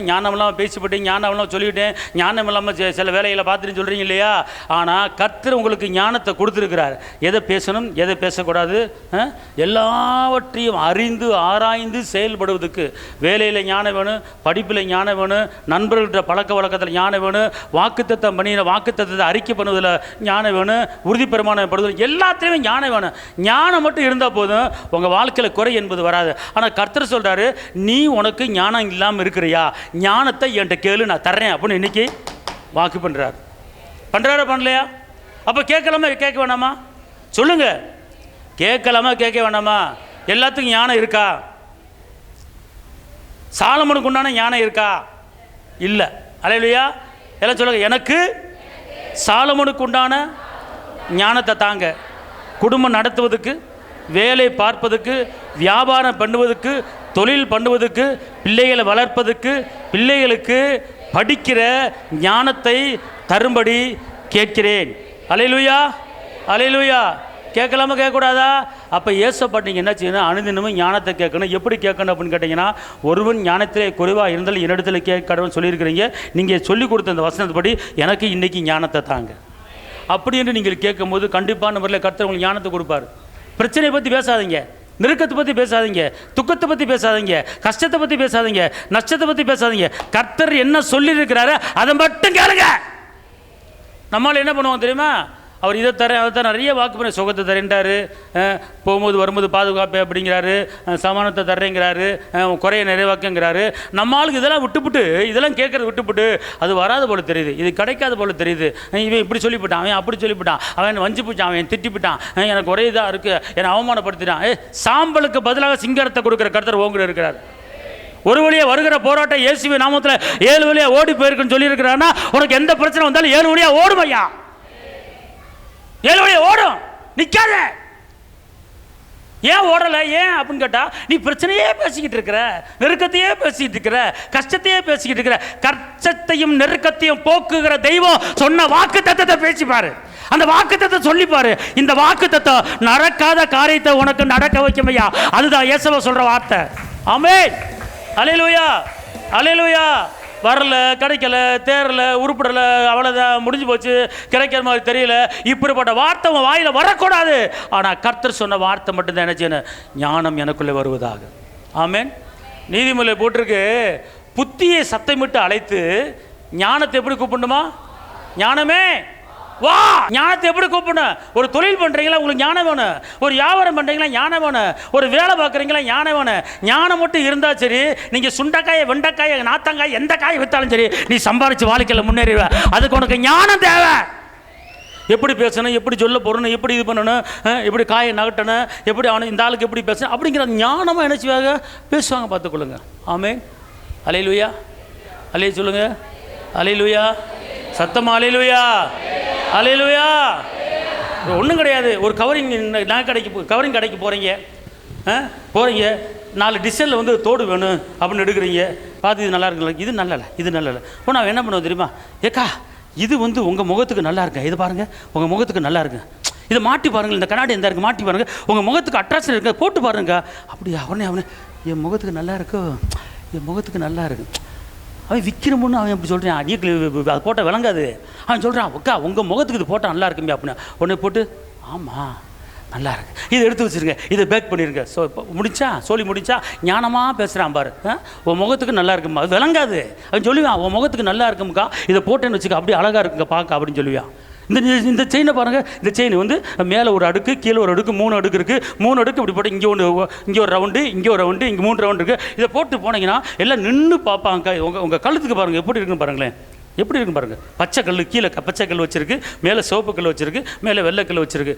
ஞானம் இல்லாமல் பேசிப்பட்டேன், ஞானம் இல்லாமல் சொல்லிவிட்டேன், ஞானம் இல்லாமல் சில வேலைகளை பார்த்துட்டு சொல்கிறீங்க இல்லையா? ஆனால் கர்த்தர் உங்களுக்கு ஞானத்தை கொடுத்துருக்கிறார். எதை பேசணும், எதை பேசக்கூடாது, எல்லாவற்றையும் அறிந்து ஆராய்ந்து செயல்படுவதற்கு. வேலையில் ஞானம் வேணும், படிப்பில் ஞானம் வேணும், நண்பர்கள்ட்ட பழக்க வழக்கத்தில் ஞானம் வேணும், வாக்குத்தத்தம் பண்ணின வாக்குத்தத்தத்தை அறிக்கை பண்ணுவதில் ஞானம் வேணும், உறுதி பிரமாணப்படுவதில் எல்லாத்துலேயுமே ஞானம் வேணும். ஞானம் மட்டும் இருந்தால் போதும், உங்கள் வாழ்க்கையில் குறை என்பது வராது. ஆனால் கர்த்தர் சொல்கிறாரு, நீ உனக்கு ஞானம் இல்லாமல் இருக்கிறியா? ஞானத்தை என்கிட்ட கேளு, நான் தர்றேன் அப்படின்னு இன்னைக்கு வாக்கு பண்ணுறாரு. பண்ணுறாரா பண்ணலையா? அப்போ கேட்கலாமா கேட்க வேணாமா? சொல்லுங்க, கேட்கலாமா கேட்க வேணாமா? எல்லாத்துக்கும் ஞானம் இருக்கா? சாலமோனுக்கு உண்டான ஞானம் இருக்கா? இல்லை. அல்லேலூயா. எல்லாம் சொல்லுங்க, எனக்கு சாலமோனுக்கு உண்டான ஞானத்தை தாங்க. குடும்பம் நடத்துவதற்கு, வேலை பார்ப்பதற்கு, வியாபாரம் பண்ணுவதற்கு, தொழில் பண்ணுவதற்கு, பிள்ளைகளை வளர்ப்பதற்கு, பிள்ளைகளுக்கு படிக்கிற ஞானத்தை தரும்படி கேட்கிறேன். அல்லேலூயா, அல்லேலூயா. கேட்கலாமா கேட்கக்கூடாதா? அப்போ ஏசப்பா நீங்கள் என்ன செய்யணும்? அனுதினமும் ஞானத்தை கேட்கணும். எப்படி கேட்கணும் அப்படின்னு கேட்டிங்கன்னா, ஒருவன் ஞானத்திலே குறைவாக இருந்தாலும் என்னிடத்துல கேட்கணும்னு சொல்லியிருக்கிறீங்க. நீங்கள் சொல்லிக் கொடுத்த அந்த வசனத்துப்படி எனக்கு இன்றைக்கி ஞானத்தை தாங்க அப்படி என்று நீங்கள் கேட்கும்போது கண்டிப்பான முறையில் கர்த்தர் உங்களுக்கு ஞானத்தை கொடுப்பார். பிரச்சனையை பற்றி பேசாதீங்க, நெருக்கத்தை பற்றி பேசாதீங்க, துக்கத்தை பற்றி பேசாதீங்க, கஷ்டத்தை பற்றி பேசாதீங்க, நஷ்டத்தை பற்றி பேசாதீங்க. கர்த்தர் என்ன சொல்லியிருக்கிறாரு அதை மட்டும் கேளுங்க. நம்மளால் என்ன பண்ணுவோம் தெரியுமா? அவர் இதை தரேன் அதை தரேன், நிறைய வாக்கு பண்ண சுகத்தை தரேன்றாரு, போகும்போது வரும்போது பாதுகாப்பு அப்படிங்கிறாரு, சமானத்தை தர்றேங்கிறாரு, குறைய நிறைவாக்குங்கிறாரு. நம்மளுக்கு இதெல்லாம் விட்டுப்புட்டு, இதெல்லாம் கேட்குறது விட்டுப்புட்டு அது வராத போல தெரியுது, இது கிடைக்காத போல தெரியுது. இவன் இப்படி சொல்லிவிட்டான், அவன் அப்படி சொல்லிவிட்டான், அவன் வஞ்சி போச்சான், அவன் திட்டிவிட்டான், எனக்கு ஒரே இதாக இருக்குது, என்னை அவமானப்படுத்திட்டான். சாம்பலுக்கு பதிலாக சிங்கரத்தை கொடுக்குற கர்த்தர் ஓங்குற இருக்கிறார். ஒரு வழியாக வருகிற போராட்டம் இயேசுவின் நாமத்தில் 7 வழியாக ஓடி போயிருக்குன்னு சொல்லியிருக்கிறான்னா, உனக்கு எந்த பிரச்சனை வந்தாலும் 7 வழியாக ஓடும் ஐயா, 7 வழியாக ஓடும், நிற்காத. ஏன் ஓடலை? ஏன் அப்படின்னு கேட்டால், நீ பிரச்சனையே பேசிக்கிட்டு இருக்கிற, நெருக்கத்தையே பேசிக்கிட்டு இருக்கிற, கஷ்டத்தையே பேசிக்கிட்டு இருக்கிற. கஷ்டத்தையும் நெருக்கத்தையும் போக்குகிற தெய்வம் சொன்ன வாக்கு தத்தத்தை பேசிப்பாரு, அந்த வாக்கு தத்தை சொல்லிப்பாரு. இந்த வாக்கு தத்தம் நடக்காத காரியத்தை உனக்கு நடக்க வைக்கும் ஐயா. அதுதான் இயேசுவா சொல்ற வார்த்தை. ஆமென், அல்லேலூயா, அல்லேலூயா. வரல, கிடைக்கல, தேரல, உருப்படல, அவ்வளோதான், முடிஞ்சு போச்சு, கிடைக்கிற மாதிரி தெரியல, இப்படிப்பட்ட வார்த்தை உன் வாயில் வரக்கூடாது. ஆனால் கர்த்தர் சொன்ன வார்த்தை மட்டும்தான் என்ன செய்யணும்? ஞானம் எனக்குள்ளே வருவதாக. ஆமென். நீதிமொழியில் போட்டிருக்கு, புத்தியை சத்தமிட்டு அழைத்து ஞானத்தை எப்படி கூப்பிடணுமா? ஞானமே வா. ஞானத்தை எப்படி கூப்பிடணும்? ஒரு தொழில் பண்ணுறீங்களா, உங்களுக்கு ஞானம் வேணும். ஒரு வியாபாரம் பண்ணுறீங்களா, ஞானம் வேணும். ஒரு வேலை பார்க்குறீங்களா, ஞானம் வேணும். ஞானம் மட்டும் இருந்தால் சரி, நீங்கள் சுண்டைக்காயை, வெண்டைக்காயை, நாத்தங்காய், எந்த காயை விற்றாலும் சரி, நீ சம்பாரித்து வாழ்க்கையில் முன்னேறிவ. அதுக்கு உனக்கு ஞானம் தேவை. எப்படி பேசணும், எப்படி சொல்ல போறணும், எப்படி இது பண்ணணும், எப்படி காயை நகட்டணும், எப்படி அவனை இந்த ஆளுக்கு எப்படி பேசணும் அப்படிங்கிற ஞானமாக நினச்சிவாங்க பேசுவாங்க. பார்த்துக்கொள்ளுங்க. ஆமென். அல்லேலூயா, அல்லே சொல்லுங்க, அல்லேலூயா, சத்தமா அல்லேலூயா, அல்லேலூயா. ஒன்றும் கிடையாது. ஒரு கவரிங் கவரிங் கடைக்கு போகிறீங்க, போகிறீங்க, 4 டிசைனில் வந்து தோடு வேணும் அப்படின்னு எடுக்கிறீங்க. பார்த்து இது நல்லா இருக்குல்ல, இது நல்லா இல்லை, இது நல்லா இல்லை. இப்போ நான் என்ன பண்ணுவேன் தெரியுமா? ஏக்கா இது வந்து உங்கள் முகத்துக்கு நல்லா இருக்கேன், இது பாருங்கள் உங்கள் முகத்துக்கு நல்லா இருக்கு, இதை மாட்டி பாருங்கள், இந்த கண்ணாடி எந்த இருக்குது மாட்டி பாருங்கள், உங்கள் முகத்துக்கு அட்ராக்ஷன் இருக்குது, போட்டு பாருங்க. அப்படி அவனே என் முகத்துக்கு நல்லா இருக்கோ, என் முகத்துக்கு நல்லா இருக்கு. அவன் விற்கிறமுன்னு அவன் அப்படி சொல்கிறான். அது போட்டால் விளங்காது. அவன் சொல்கிறான், அக்கா உங்கள் முகத்துக்கு இது போட்டால் நல்லா இருக்குமே அப்படின்னு. உடனே போட்டு ஆமாம் நல்லா இருக்கு, இதை எடுத்து வச்சுருங்க, இதை பேக் பண்ணிடுங்க. ஸோ இப்போ முடிச்சா சொல்லி முடிச்சா ஞானமாக பேசுகிறான் பாரு. உன் முகத்துக்கு நல்லா இருக்குமா? அது விளங்காது. அவன் சொல்லுவான், உன் முகத்துக்கு நல்லா இருக்கும்க்கா, இதை போட்டேன்னு வச்சுக்க, அப்படி அழகாக இருக்குங்க பார்க்க அப்படின்னு சொல்லுவான். இந்த செயினை பாருங்கள், இந்த செயின் வந்து மேலே ஒரு அடுக்கு, கீழே ஒரு அடுக்கு, 3 அடுக்கு இருக்குது. 3 அடுக்கு இப்படி போட்டு இங்கே ஒரு ரவுண்டு, இங்கே ஒரு ரவுண்டு, இங்கே 3 ரவுண்டு இருக்குது. இதை போட்டு போனீங்கன்னா எல்லாம் நின்று பார்ப்பாங்க. உங்கள் கழுத்துக்கு பாருங்கள் எப்படி இருக்குன்னு பாருங்களேன், எப்படி இருக்குன்னு பாருங்கள். பச்சை கல், கீழே பச்சை கல் வச்சுருக்கு, மேலே சிவப்பு கல் வச்சுருக்கு, மேலே வெள்ளை கல் வச்சுருக்கு.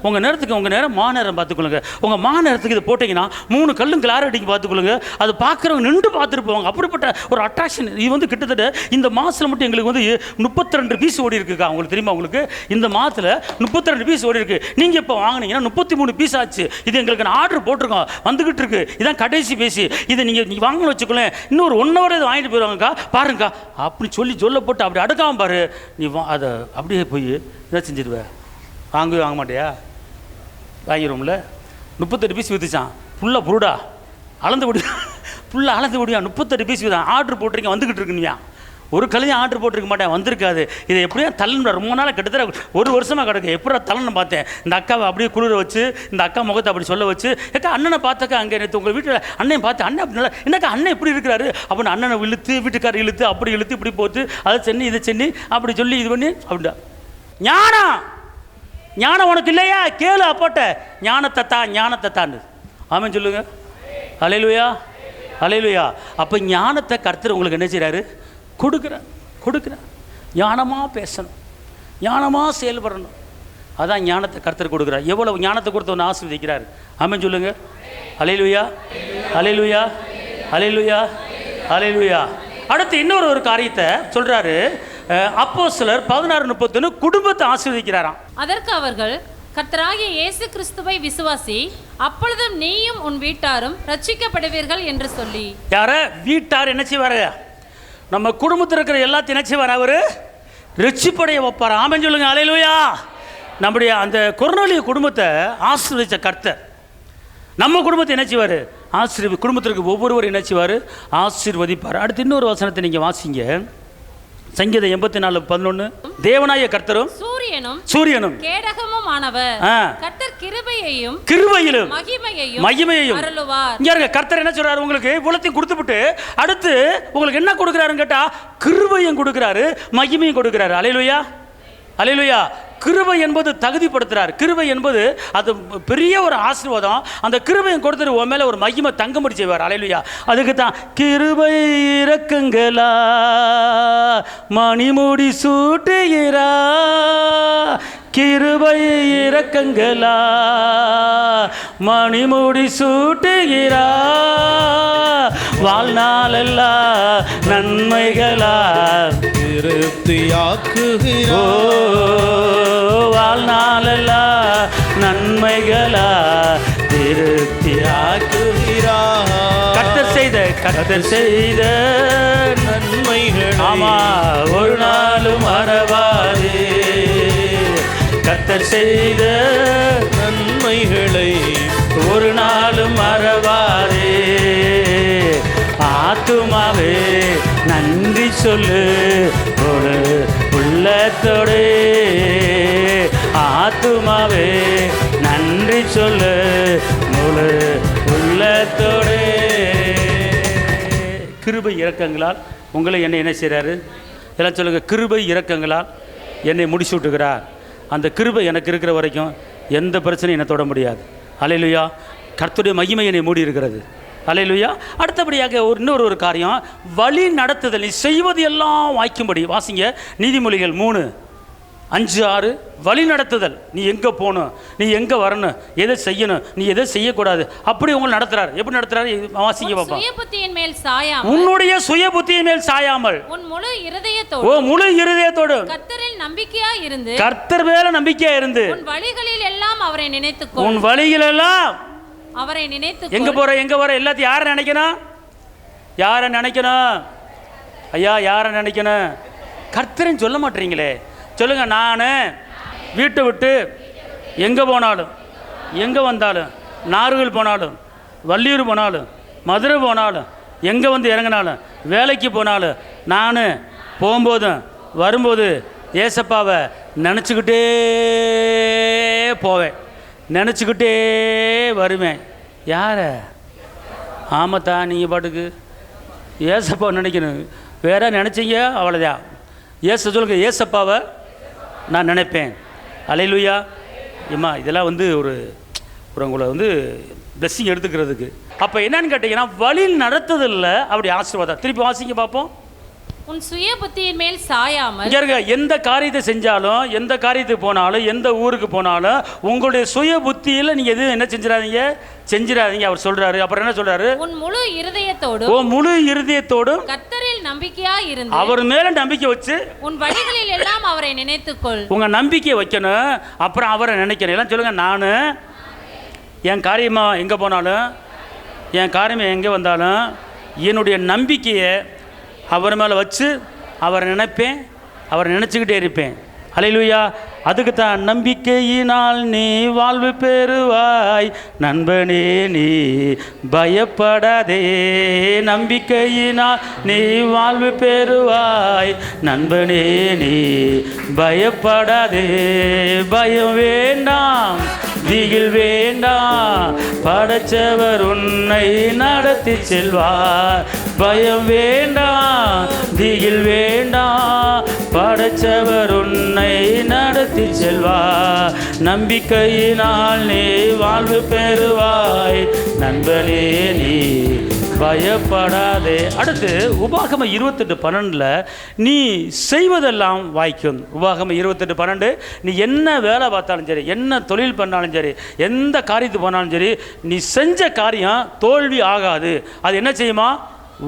உங்கள் நேரத்துக்கு உங்கள் நேரம் நேரம் பார்த்துக்கொள்ளுங்க. உங்கள் நேரத்துக்கு இதை போட்டிங்கன்னா 3 கல்லும் கிளாரிட்டிக்கு பார்த்துக்கொள்ளுங்க. அது பார்க்குறவங்க நின்று பார்த்துட்டு போவாங்க. அப்படிப்பட்ட ஒரு அட்ராக்ஷன். இது வந்து கிட்டத்தட்ட இந்த மாதத்தில் மட்டும் எங்களுக்கு வந்து 32 பீஸ் ஓடி இருக்குக்கா. உங்களுக்கு தெரியுமா? உங்களுக்கு இந்த மாதத்தில் 32 பீஸ் ஓடி இருக்குது. நீங்கள் இப்போ வாங்கினீங்கன்னா 33 பீஸ் ஆச்சு. இது எங்களுக்கு நான் ஆர்டர் போட்டிருக்கோம், வந்துக்கிட்டு இருக்கு. இதான் கடைசி பீஸ். இதை நீங்கள் வாங்கணும்னு வச்சுக்கோங்களேன், இன்னொரு 1 hour இதை வாங்கிட்டு போயிடுவாங்கக்கா, பாருங்கக்கா அப்படி சொல்ல போட்டு அப்படி அடுக்காமல் பாரு. நீ அதை அப்படியே போய் இதை செஞ்சிடுவேன். வாங்க மாட்டியா? வாங்கிடுவோம்ல. 38 பீஸ் விற்றுச்சான். ஃபுல்லாக புருடா அளந்து முடியா 38 பீஸ் விதான். ஆர்டர் போட்டிருக்கேன், வந்துக்கிட்டு இருக்குனியா. ஒரு கலையும் ஆர்டர் போட்டிருக்க மாட்டேன், வந்திருக்காது. இதை எப்படியா தள்ளணும்? ரொம்ப நாள் கிட்டத்தட்ட 1 வருஷமாக கிடக்கு. எப்படா தள்ளணும் பார்த்தேன். இந்த அக்காவை அப்படியே குளிர வச்சு, இந்த அக்கா முகத்தை அப்படி சொல்ல வச்சு, ஏக்கா அண்ணனை பார்த்தாக்கா அங்கே நேற்று உங்கள் வீட்டில் அண்ணன் பார்த்து, அண்ணன் அப்படி நல்லா என்னக்கா அண்ணன் எப்படி இருக்கிறாரு அப்படின்னு அண்ணனை இழுத்து, வீட்டுக்காரர் இழுத்து, அப்படி இழுத்து இப்படி போட்டு அதை சென்னி இதை சென்னி அப்படி சொல்லி இது பண்ணி அப்படின்னா ஞானம் உனக்கு இல்லையா? கேளு அப்போட்ட ஞானத்தை. ஆமென் சொல்லுங்க. அல்லேலூயா, அல்லேலூயா. அப்போ ஞானத்தை கர்த்தர் உங்களுக்கு என்ன செய்கிறாரு? கொடுக்குறார். ஞானமாக பேசணும், ஞானமாக செயல்படணும். அதான் ஞானத்தை கர்த்தர் கொடுக்குறார். எவ்வளவு ஞானத்தை கொடுத்தவனை ஆசீர்வதிக்கிறார். ஆமென் சொல்லுங்க. அல்லேலூயா, அல்லேலூயா, அல்லேலூயா, அல்லேலூயா. அடுத்து இன்னொரு காரியத்தை சொல்றாரு. அப்போஸ்தலர் 16:31 குடும்பத்தை ஆசீர்வதிக்கிறாராம். அதற்கு அவர்கள், கர்த்தராகிய இயேசு கிறிஸ்துவை விசுவாசி, அப்பொழுதும் நீயும் உன் வீட்டாரும் ரட்சிக்கப்படுவீர்கள் என்று சொல்லி. யார வீட்டார் என்ன செய்வாரு? நம்ம குடும்பத்தில் இருக்கிற எல்லாத்தையும் என்ன செய்வார்? அவர் ரட்சிப்படைய வைப்பார். ஆமென் சொல்லுங்க. அல்லேலூயா, நம்முடைய அந்த கொர்நேலிய குடும்பத்தை ஆசீர்வதிச்ச கர்த்தர் நம்ம குடும்பத்தை என்ன செய்வார்? குடும்பத்திற்கு ஒவ்வொருவரும் என்ன செய்வார்? ஆசீர்வதிப்பார். அடுத்து இன்னொரு வசனத்தை நீங்கள் வாசிங்க. சங்கீதம் 84:11. தேவனாய கர்த்தரும் சூரியனும் கேடகமும் ஆனவர். கர்த்தர் கிருபையிலும் மகிமையையும் அருளுவார். இங்க இருக்க கர்த்தர் என்ன சொல்றாரு? உங்களுக்கு உலகத்தையும் கொடுத்துவிட்டு அடுத்து உங்களுக்கு என்ன கொடுக்குறாருன்னு கேட்டா கிருபையும் கொடுக்குறாரு, மகிமையும் கொடுக்குறாரு. அல்லேலூயா, அல்லேலூயா. கிருபை என்பது தகுதிப்படுத்துறார். கிருபை என்பது அது பெரிய ஒரு ஆசீர்வாதம். அந்த கிருபையை கொடுத்துட்டு உன் மேல ஒரு மகிமை தங்கும்படி செய்வார். அல்லேலூயா. அதுக்கு தான் கிருபை இறக்குங்களா மணிமுடி சூட்டுகிறா, கிருபை இறக்குங்களா மணிமுடி சூட்டுகிறா, வாழ்நாளெல்லாம் நன்மைகளா திருப்தியாக்குகிறா, வாழ்நாளெல்லாம் நன்மைகளா திருப்தியாக்குகிறா. கர்த்தர் செய்த நன்மைகள் ஆமா ஒரு நாளும் மறவாதே. கர்த்தர் செய்த நன்மைகளை ஒரு நாளும் மறவாதே. ஆத்துமாவே நன்றி சொல்லு ஒரு உள்ளத்தோடு, ஆத்துமாவே நன்றி சொல்லு முழு உள்ளத்தோடு. கிருபை இரக்கங்களால் உங்களை என்ன செய்கிறாரு? எல்லாம் சொல்லுங்க. கிருபை இரக்கங்களால் என்னை முடிச்சு விட்டுக்கிறார். அந்த கிருபை எனக்கு இருக்கிற வரைக்கும் எந்த பிரச்சனையும் என்னை தொட முடியாது. அல்லேலூயா. கர்த்தருடைய மகிமை என்னை மூடி இருக்கிறது. அல்லேலூயா. அடுத்தபடியாக இன்னொரு காரியம், வழி நடத்துதல். நீ செய்வது எல்லாம் வாய்க்கும்படி வாசிங்க. நீதிமொழிகள் 3:5-6. வழி நடத்துதல். நீ எங்கே போகணும், நீ எங்கே வரணும், எதை செய்யணும், நீ எதை செய்யக்கூடாது, அப்படி உங்களை நடத்துறாரு. எப்படி நடத்துறாரு வாசிங்க பாப்பா. உன்னுடைய சுய புத்தியின் மேல் சாயாமல் முழு இருதயத்தோடு கர்த்தர் மேல நம்பிக்கையா இருந்து உன் வழிகளில் எல்லாம் அவரை நினைத்து எங்க வர எல்லாத்தையும் யாரை நினைக்கணும் ஐயா? யாரை நினைக்கணும்? கர்த்தர்னு சொல்ல மாட்டீங்களே. சொல்லுங்க. நான் வீட்டை விட்டு எங்கே போனாலும், எங்கே வந்தாலும், நார்கோவில் போனாலும், வள்ளியூர் போனாலும், மதுரை போனாலும், எங்கே வந்து இறங்கினாலும், வேலைக்கு போனாலும், நான் போகும்போதும் வரும்போது ஏசப்பாவை நினச்சிக்கிட்டே போவேன், நினச்சிக்கிட்டே வருவேன். யாரை? ஆமாத்தா, நீங்கள் பாட்டுக்கு ஏசப்பாவை நினைக்கணும். வேற நினச்சிங்க அவ்வளோதான். சொல்லுங்க. ஏசப்பாவை நான் நினைப்பேன். அல்லேலூயா. ஏம்மா இதெல்லாம் ஒரு உங்களை பிளெஸ்ஸிங் எடுத்துக்கிறதுக்கு. அப்போ என்னன்னு கேட்டிங்கன்னா வழியில் நடத்துதில்ல அப்படி ஆசீர்வாதம். திருப்பி வாசிங்க பார்ப்போம். உன் சுய புத்தியின் மேல் சாயாமல். எந்த காரியத்தை செஞ்சாலும், எந்த காரியத்துக்கு போனாலும், எந்த ஊருக்கு போனாலும் உங்களுடைய சுய புத்தியில் நீங்கள் எதுவும் என்ன செஞ்சிடாதீங்க அவர் சொல்றாரு. அப்புறம் என்ன சொல்றாரு? உன் முழு இருதயத்தோடும் கர்த்தரில் நம்பிக்கையா இருந்து அவர் மேல நம்பிக்கை வச்சு உன் வழிகளில் எல்லாம் அவரை நினைத்துக்கொள். உங்க நம்பிக்கையை வைக்கணும், அப்புறம் அவரை நினைக்கணும். எல்லாம் சொல்லுங்க. நான் என் காரியமா எங்கே போனாலும், என் காரியமா எங்கே வந்தாலும் என்னுடைய நம்பிக்கையை அவர் மேலே வச்சு அவரை நினைப்பேன், அவரை நினச்சிக்கிட்டே இருப்பேன். அல்லேலூயா. அதுக்கு தான் நம்பிக்கையினால் நீ வாழ்வு பெறுவாய் நண்பனே, நீ பயப்படாதே. நம்பிக்கையினால் நீ வாழ்வு பெறுவாய் நண்பனே, நீ பயப்படாதே. பயம் வேண்டாம், திகில் வேண்டாம், படைச்சவர் உன்னை நடத்தி செல்வார். பயம் வேண்டாம், திகில் வேண்டாம், படைச்சவர் உன்னை நடத்தி செல்வார். நம்பிக்கையினால் நீ வாழ்வு பெறுவாய் நண்பனே, நீ பயப்படாதே. அடுத்து உபாகம 28:12 நீ செய்வதெல்லாம் வாய்க்கும். உபாகம 28:12 நீ என்ன வேலை பார்த்தாலும் சரி, என்ன தொழில் பண்ணாலும் சரி, எந்த காரியத்துக்கு போனாலும் சரி, நீ செஞ்ச காரியம் தோல்வி ஆகாது. அது என்ன செய்யுமா?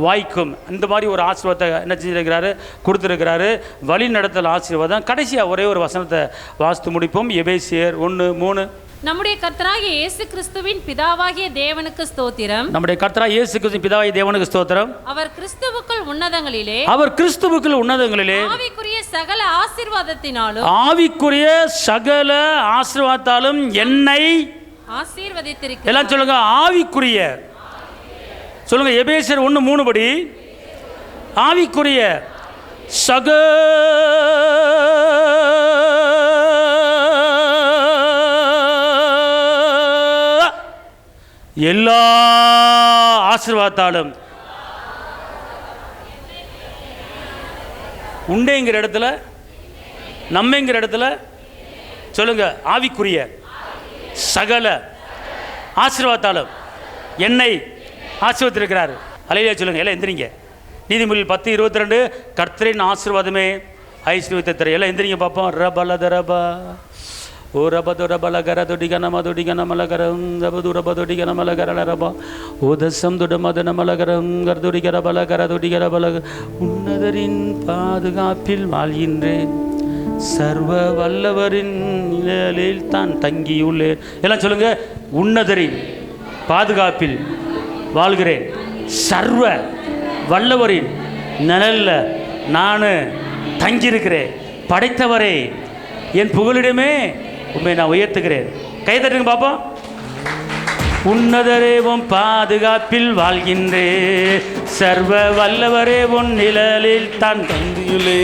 வாய்க்கும். இந்த மாதிரி ஒரு ஆசீர்வாதத்தை என்ன செஞ்சிருக்கிறாரு? கொடுத்துருக்கிறாரு. வழி நடத்தல் ஆசீர்வாதம். கடைசியாக ஒரே ஒரு வசனத்தை வாசித்து முடிப்போம். எபேசியர் 1:3. நம்முடைய கர்த்தராகிய இயேசு கிறிஸ்துவின் பிதாவாகிய தேவனுக்கு ஸ்தோத்திரம். நம்முடைய கர்த்தராகிய இயேசு கிறிஸ்துவின் பிதாவாகிய தேவனுக்கு ஸ்தோத்திரம். அவர் கிறிஸ்துவுக்குள் உன்னதங்களிலே ஆவிக்குரிய சகல ஆசீர்வாதத்தினாலும் ஆவிக்குரிய சகல ஆசீர்வாதத்தாலும் என்னை ஆசீர்வதித்திருக்கிறார். எல்லாம் சொல்லுங்க, ஆவிக்குரிய சொல்லுங்க. எபேசியர் 1:3 படி ஆவிக்குரிய சகல எல்லா ஆசீர்வாதத்தாலும் உண்டேங்கிற இடத்துல நம்மங்கிற இடத்துல சொல்லுங்க, ஆவிக்குரிய சகல ஆசீர்வாதத்தாலும் என்னை ஆசீர்வதித்திருக்கிறார். அல்லேலூயா சொல்லுங்க. எல்லாம் எந்திரிங்க. நீதிமொழிகள் 10:22 கர்த்தரின் ஆசீர்வாதமே ஐஸ்வர்யத்தை தர. எல்லாம் எந்திரிங்க பார்ப்போம். ரபலதரபா ஓ ரபதுரபலகர துடிகனமதுடிகனமலகரம் ரபதுரபதுடிகனமலகரலரபா ஓ தசம் துடமதனமலகரம் கர்துடிகரபலகர துடிகரபலக உன்னதரின் பாதுகாப்பில் வாழ்கின்றேன், சர்வ வல்லவரின் நிழலில் தான் தங்கியுள்ளேன். எல்லாம் சொல்லுங்க, உன்னதரின் பாதுகாப்பில் வாழ்கிறேன், சர்வ வல்லவரின் நிழல்ல நான் தங்கியிருக்கிறேன். படைத்தவரே என் புகலிடமே உண்மை நான் உயர்த்துகிறேன். கை தட்டுங்க பாப்போம். உன்னதரே உன் பாதுகாப்பில் வாழ்கின்றேன், சர்வ வல்லவரே உன் நிழலில் தான் தங்கியுள்ளே.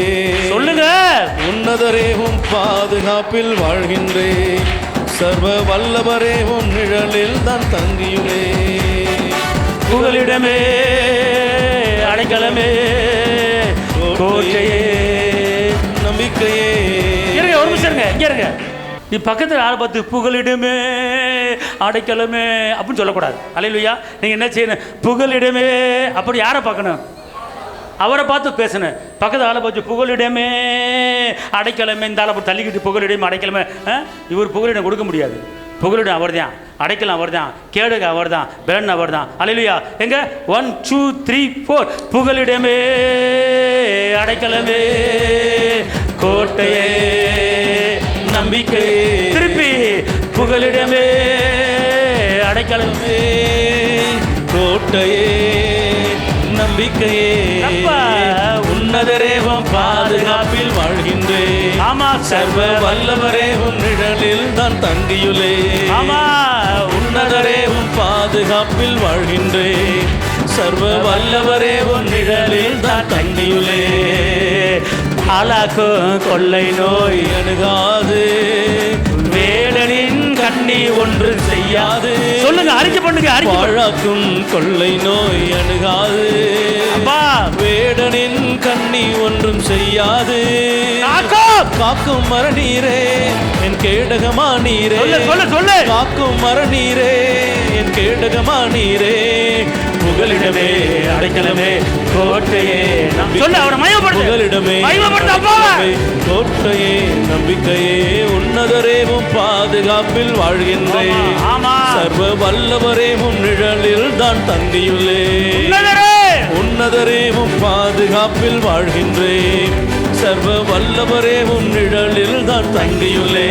சொல்லுங்க, உன்னதரே உன் பாதுகாப்பில் வாழ்கின்றேன், சர்வ வல்லவரே உன் நிழலில் தான் தங்கியுள்ளே. புகலிடமே அடைக்கலமே கோட்டையே நம்பிக்கையே. இருங்க, ஒரு நிமிஷம் இருங்க, இங்க இருங்க. நீ பக்கத்தில் யாரை பார்த்து புகலிடமே அடைக்கலமே அப்படின்னு சொல்லக்கூடாது. அல்லேலூயா. நீங்கள் என்ன செய்யணும்? புகலிடமே அப்படி யாரை பார்க்கணும்? அவரை பார்த்து பேசணும். பக்கத்து ஆளை பார்த்து புகலிடமே அடைக்கலமே, இந்த ஆளை தள்ளிக்கிட்டு புகலிடமே அடைக்கலமே. இவர் புகலிடம் கொடுக்க முடியாது. புகலிடம் அவர் தான், அடைக்கலாம் அவர் தான், கேடுக அவர் தான், பெலன் அவர் தான். அல்லேலூயா. எங்க 1 2 3 4 புகலிடமே அடைக்கலமே கோட்டையே நம்பிக்கை. திருப்பி புகலிடமே அடைக்கலமே கோட்டையே நம்பிக்கையே. உன்னதரே உன் பாதுகாப்பில் வாழ்கின்றேன், ஆமா, சர்வ வல்லவரே உன் நிழலில் தான் தங்கியுள்ளே. ஆமா, உன்னதரே உன் பாதுகாப்பில் வாழ்கின்றேன், சர்வ வல்லவரே உன் நிழலில் தான் தங்கியுள்ளே. ஆளாக்கும் கொள்ளை நோய் அணுகாது, வேடனின் கண்ணி ஒன்று செய்யாது. சொல்லுங்க, அறிக்கை பண்ணுங்க. வாழாக்கும் கொள்ளை நோய் அணுகாது, வேடனின் கண்ணி ஒன்றும் செய்யாது. காக்கும் மரநீரே என் கேடகமா நீரே, சொல்லு காக்கும் மரநீரே என் கேடகமா நீரே. புகலிடமே அடைக்கலமே கோட்டையே புகலிடமே கோட்டையே நம்பிக்கையே. உன்னதரே உன் பாதுகாப்பில் வாழ்கின்றேன், சர்வ வல்லவரே உன் நிழலில் தான் தங்கியுள்ளே. உன்னதரே உன் பாதுகாப்பில் வாழ்கின்றேன், சர்வ வல்லவரே உன் நிழலில் தான் தங்கியுள்ளே.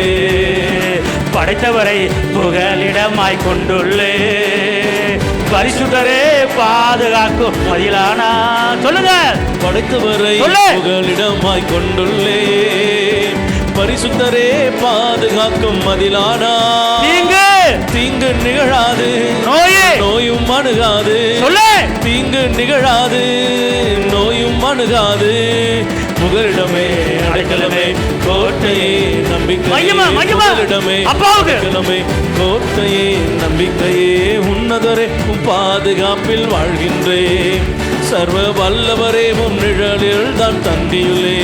படைத்தவரை புகலிடமாய் கொண்டுள்ளே, பரிசுத்தரே பாதுகாக்கும் மதிலானா. சொல்லுங்க, படைத்தவரை புகலிடமாய் கொண்டுள்ளே, பரிசுத்தரே பாதுகாக்கும் மதிலானா. தீங்கு நிகழாது, நோயும் அணுகாது. தீங்கு நிகழாது, நோயும் அணுகாது. புகலிடமே அடைக்கலமே கோட்டையே நம்பிக்கை. புகலிடமே அடைக்கலமே கோட்டையே நம்பிக்கையே. உன்னதரே உன் பாதுகாப்பில் வாழ்கின்றேன், சர்வ வல்லவரே உன் நிழலில் தான் தங்கியுள்ளே.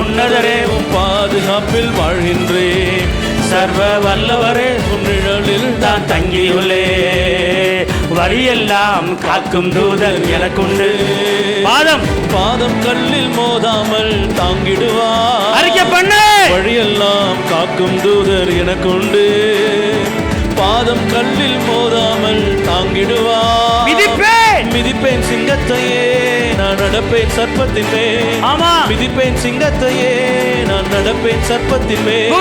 உன்னதரே உன் பாதுகாப்பில் வாழ்கின்றேன், சர்வ வல்லவரே உன் நிழலில் தான் தங்கியுள்ளே. வழியெல்லாம் காக்கும் தூதர் எனக்குண்டு, பாதம் கல்லில் மோதாமல் தாங்கிடுவார். அறிக்கை பண்ணு. வழியெல்லாம் காக்கும் தூதர் எனக்குண்டு, பாதம் கல்லில் மோதாமல் தாங்கிடுவார். மிதிப்பேன் சிங்கத்தையே நான் நடப்பேன் சர்ப்பத்தின் மேல். மிதிப்பேன் சிங்கத்தையே நான் நடப்பேன் சர்ப்பத்தின் மேல்.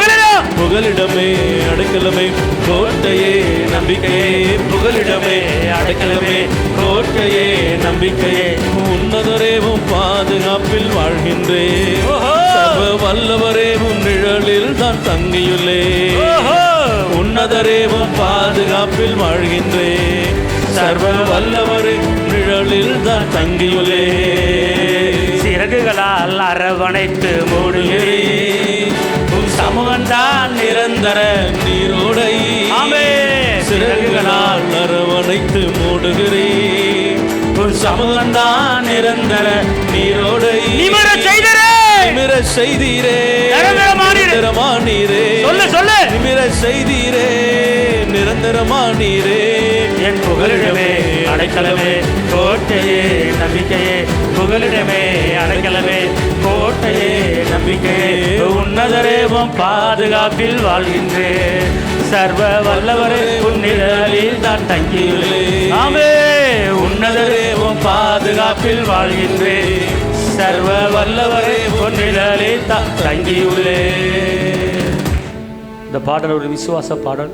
புகலிடமே அடைக்கலமே கோட்டையே நம்பிக்கையே. புகலிடமே அடைக்கலமே கோட்டையே நம்பிக்கையே. உன்னதரே உம் பாதுகாப்பில் வாழ்கின்றேன். ஓஹோ. சர்வ வல்லவரே உம் நிழலில் தான் தங்கியுள்ளேன். ஓஹோ. உன்னதரே உம் பாதுகாப்பில் வாழ்கின்றேன். சர்வ வல்லவரே நிழலில் தான் தங்கியுள்ளேன். சிறகுகளால் அரவணைத்து மூடுகிறேன். உம் சமூகம்தான் நிரந்தர நீரோடை. ஆமென். சிறகுகளால் அரவணைத்து மூடுகிறேன். உன் சமூகம்தான் நிரந்தர நீரோடை. நிமிரச் செய்தீரே. நிமிரச் செய்தீரே. நிரந்தரமானீரே. நிரந்தரமானீரே. சொல்லு சொல்லு. நிமிரச் செய்தீரே. நிரந்தரமானீரே. என் புகலிடமே அடைக்கலமே கோட்டையே நம்பிக்கையே. புகலிடமே அடைக்கலமே கோட்டையே நம்பிக்கையே. உன்னதரே உம் பாதுகாப்பில் வாழ்கின்றேன். சர்வ வல்லவரே உன் நிழலில் தான் தங்கியுள்ளேன். ஆமென். உன்னதரே உம் பாதுகாப்பில் வாழ்கின்றேன். சர்வ வல்லவரே உன் நிழலில் தான் தங்கியுள்ளேன். இந்த பாடல் ஒரு விசுவாச பாடல்.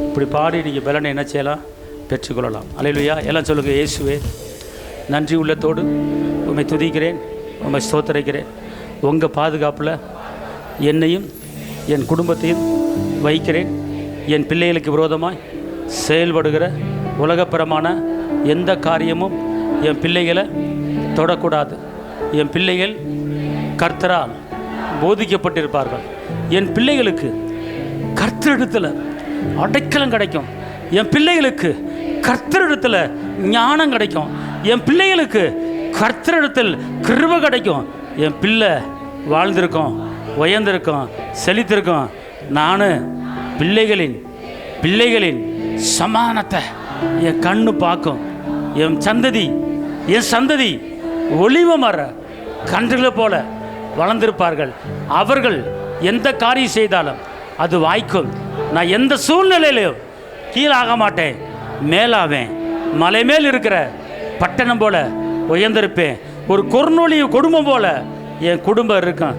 இப்படி பாடி நீங்கள் பலனை என்ன செய்யலாம்? பெற்றுக்கொள்ளலாம். அல்லேலூயா. எல்லாம் சொல்லுங்க. இயேசுவே, நன்றி உள்ளத்தோடு உம்மை துதிக்கிறேன், உம்மை ஸ்தோத்திரிக்கிறேன். உங்கள் பாதுகாப்பில் என்னையும் என் குடும்பத்தையும் வைக்கிறேன். என் பிள்ளைகளுக்கு விரோதமாய் செயல்படுகிற உலகப்பரமான எந்த காரியமும் என் பிள்ளைகளை தொடக்கூடாது. என் பிள்ளைகள் கர்த்தரால் போதிக்கப்பட்டிருப்பார்கள். என் பிள்ளைகளுக்கு கர்த்தரிடத்தில் அடைக்கலம் கிடைக்கும். என் பிள்ளைகளுக்கு கர்த்தரிடத்தில் ஞானம் கிடைக்கும். என் பிள்ளைகளுக்கு கர்த்தரிடத்தில் கிருபை கிடைக்கும். என் பிள்ளை வாழ்ந்திருக்கோம், உயர்ந்திருக்கோம், செழித்திருக்கோம். நான் பிள்ளைகளின் சமானத்தை என் கண்ணு பார்க்கும். என் சந்ததி ஒளிவ மர கன்றுகளை போல வளர்ந்திருப்பார்கள். அவர்கள் எந்த காரியம் செய்தாலும் அது வாய்க்கும். நான் எந்த சூழ்நிலையிலையும் கீழாக மாட்டேன், மேலாவேன். மலை மேல் இருக்கிற பட்டணம் போல உயர்ந்திருப்பேன். ஒரு கொர்நூலிய குடும்பம் போல என் குடும்பம் இருக்கும்.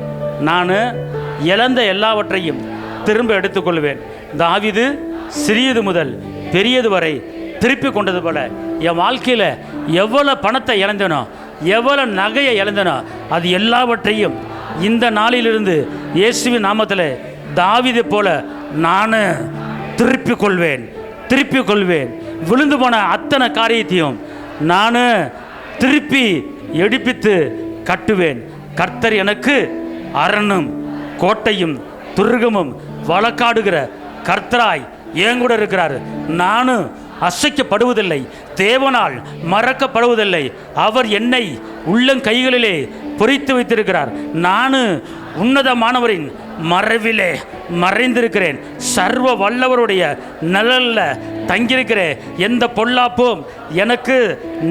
நான் இழந்த எல்லாவற்றையும் திரும்ப எடுத்துக்கொள்வேன். தாவீது சிறியது முதல் பெரியது வரை திருப்பி கொண்டது போல என் வாழ்க்கையில் எவ்வளோ பணத்தை இழந்தனோ, எவ்வளோ நகையை இழந்தனோ, அது எல்லாவற்றையும் இந்த நாளிலிருந்து இயேசுவின் நாமத்தில் தாவீதை போல நான் திருப்பிக் கொள்வேன். விழுந்து போன அத்தனை காரியத்தையும் நான் திருப்பி எடுப்பித்து கட்டுவேன். கர்த்தர் எனக்கு அரணும் கோட்டையும் துர்கமும் வழக்காடுகிற கர்த்தராய் என் கூட இருக்கிறார். நானும் அசைக்கப்படுவதில்லை, தேவனால் மறக்கப்படுவதில்லை. அவர் என்னை உள்ளங்கைகளிலே பொறித்து வைத்திருக்கிறார். நான் உன்னதமானவரின் மறைவிலே மறைந்திருக்கிறேன். சர்வ வல்லவருடைய நிழலில் தங்கியிருக்கிறேன். எந்த பொல்லாப்பும் எனக்கு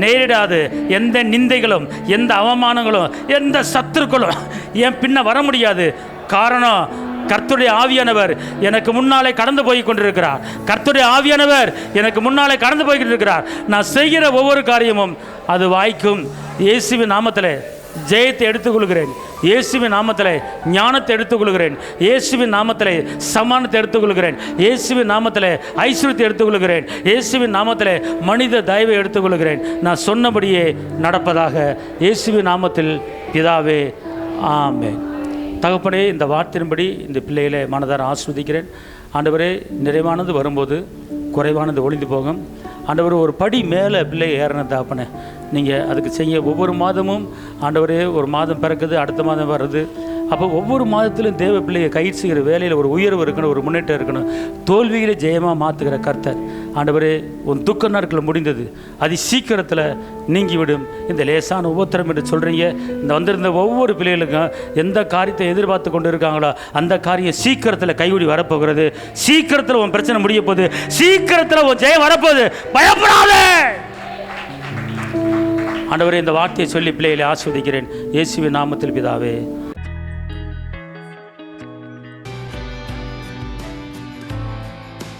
நேரிடாது. எந்த நிந்தைகளும், எந்த அவமானங்களும், எந்த சத்துருக்களும் என் பின்ன வர முடியாது. காரணம், கர்த்தருடைய ஆவியானவர் எனக்கு முன்னாலே கடந்து போய் கொண்டிருக்கிறார். கர்த்தருடைய ஆவியானவர் எனக்கு முன்னாலே கடந்து போய் கொண்டிருக்கிறார். நான் செய்கிற ஒவ்வொரு காரியமும் அது வாய்க்கும். இயேசுவின் நாமத்தில் ஜெயத்தை எடுத்துக்கொள்கிறேன். இயேசுவின் நாமத்தில் ஞானத்தை எடுத்துக்கொள்கிறேன். இயேசுவின் நாமத்தில் சமானத்தை எடுத்துக்கொள்கிறேன். இயேசுவின் நாமத்தில் ஐஸ்வர்யத்தை எடுத்துக்கொள்கிறேன். இயேசுவின் நாமத்தில் மனித தயவை எடுத்துக்கொள்கிறேன். நான் சொன்னபடியே நடப்பதாக இயேசுவின் நாமத்தில் பிதாவே, ஆமென். தகப்பனே, இந்த வார்த்தையின்படி இந்த பிள்ளைகளை மனதார ஆஸ்வதிக்கிறேன். ஆண்டவரே, நிறைவானது வரும்போது குறைவானது ஒளிந்து போகும். ஆண்டவர் ஒரு படி மேலே பிள்ளை ஏறின தகப்பனே, நீங்கள் அதுக்கு செய்ய ஒவ்வொரு மாதமும் ஆண்டவரே ஒரு மாதம் பிறக்குது, அடுத்த மாதம் வருது. அப்போ ஒவ்வொரு மாதத்திலும் தேவ பிள்ளையை கைது செய்கிற வேலையில் ஒரு உயர்வு இருக்கணும், ஒரு முன்னேற்றம் இருக்கணும். தோல்வியிலே ஜெயமாக மாற்றுகிற கர்த்தர் ஆண்டவரே, உன் துக்க நாட்கள் முடிந்தது, அது சீக்கிரத்தில் நீங்கிவிடும். இந்த லேசான உபத்திரம் என்று சொல்கிறீங்க. இந்த வந்திருந்த ஒவ்வொரு பிள்ளைகளுக்கும் எந்த காரியத்தை எதிர்பார்த்து கொண்டு இருக்காங்களோ அந்த காரியம் சீக்கிரத்தில் கைவிடி வரப்போகிறது. சீக்கிரத்தில் உன் பிரச்சனை முடிய போகுது. சீக்கிரத்தில் உன் ஜெயம் வரப்போகுது. பயப்படாதே. ஆண்டவரே, இந்த வார்த்தையை சொல்லி பிள்ளைகளை ஆஸ்வதிக்கிறேன். இயேசுவின் நாமத்தில் பிதாவே.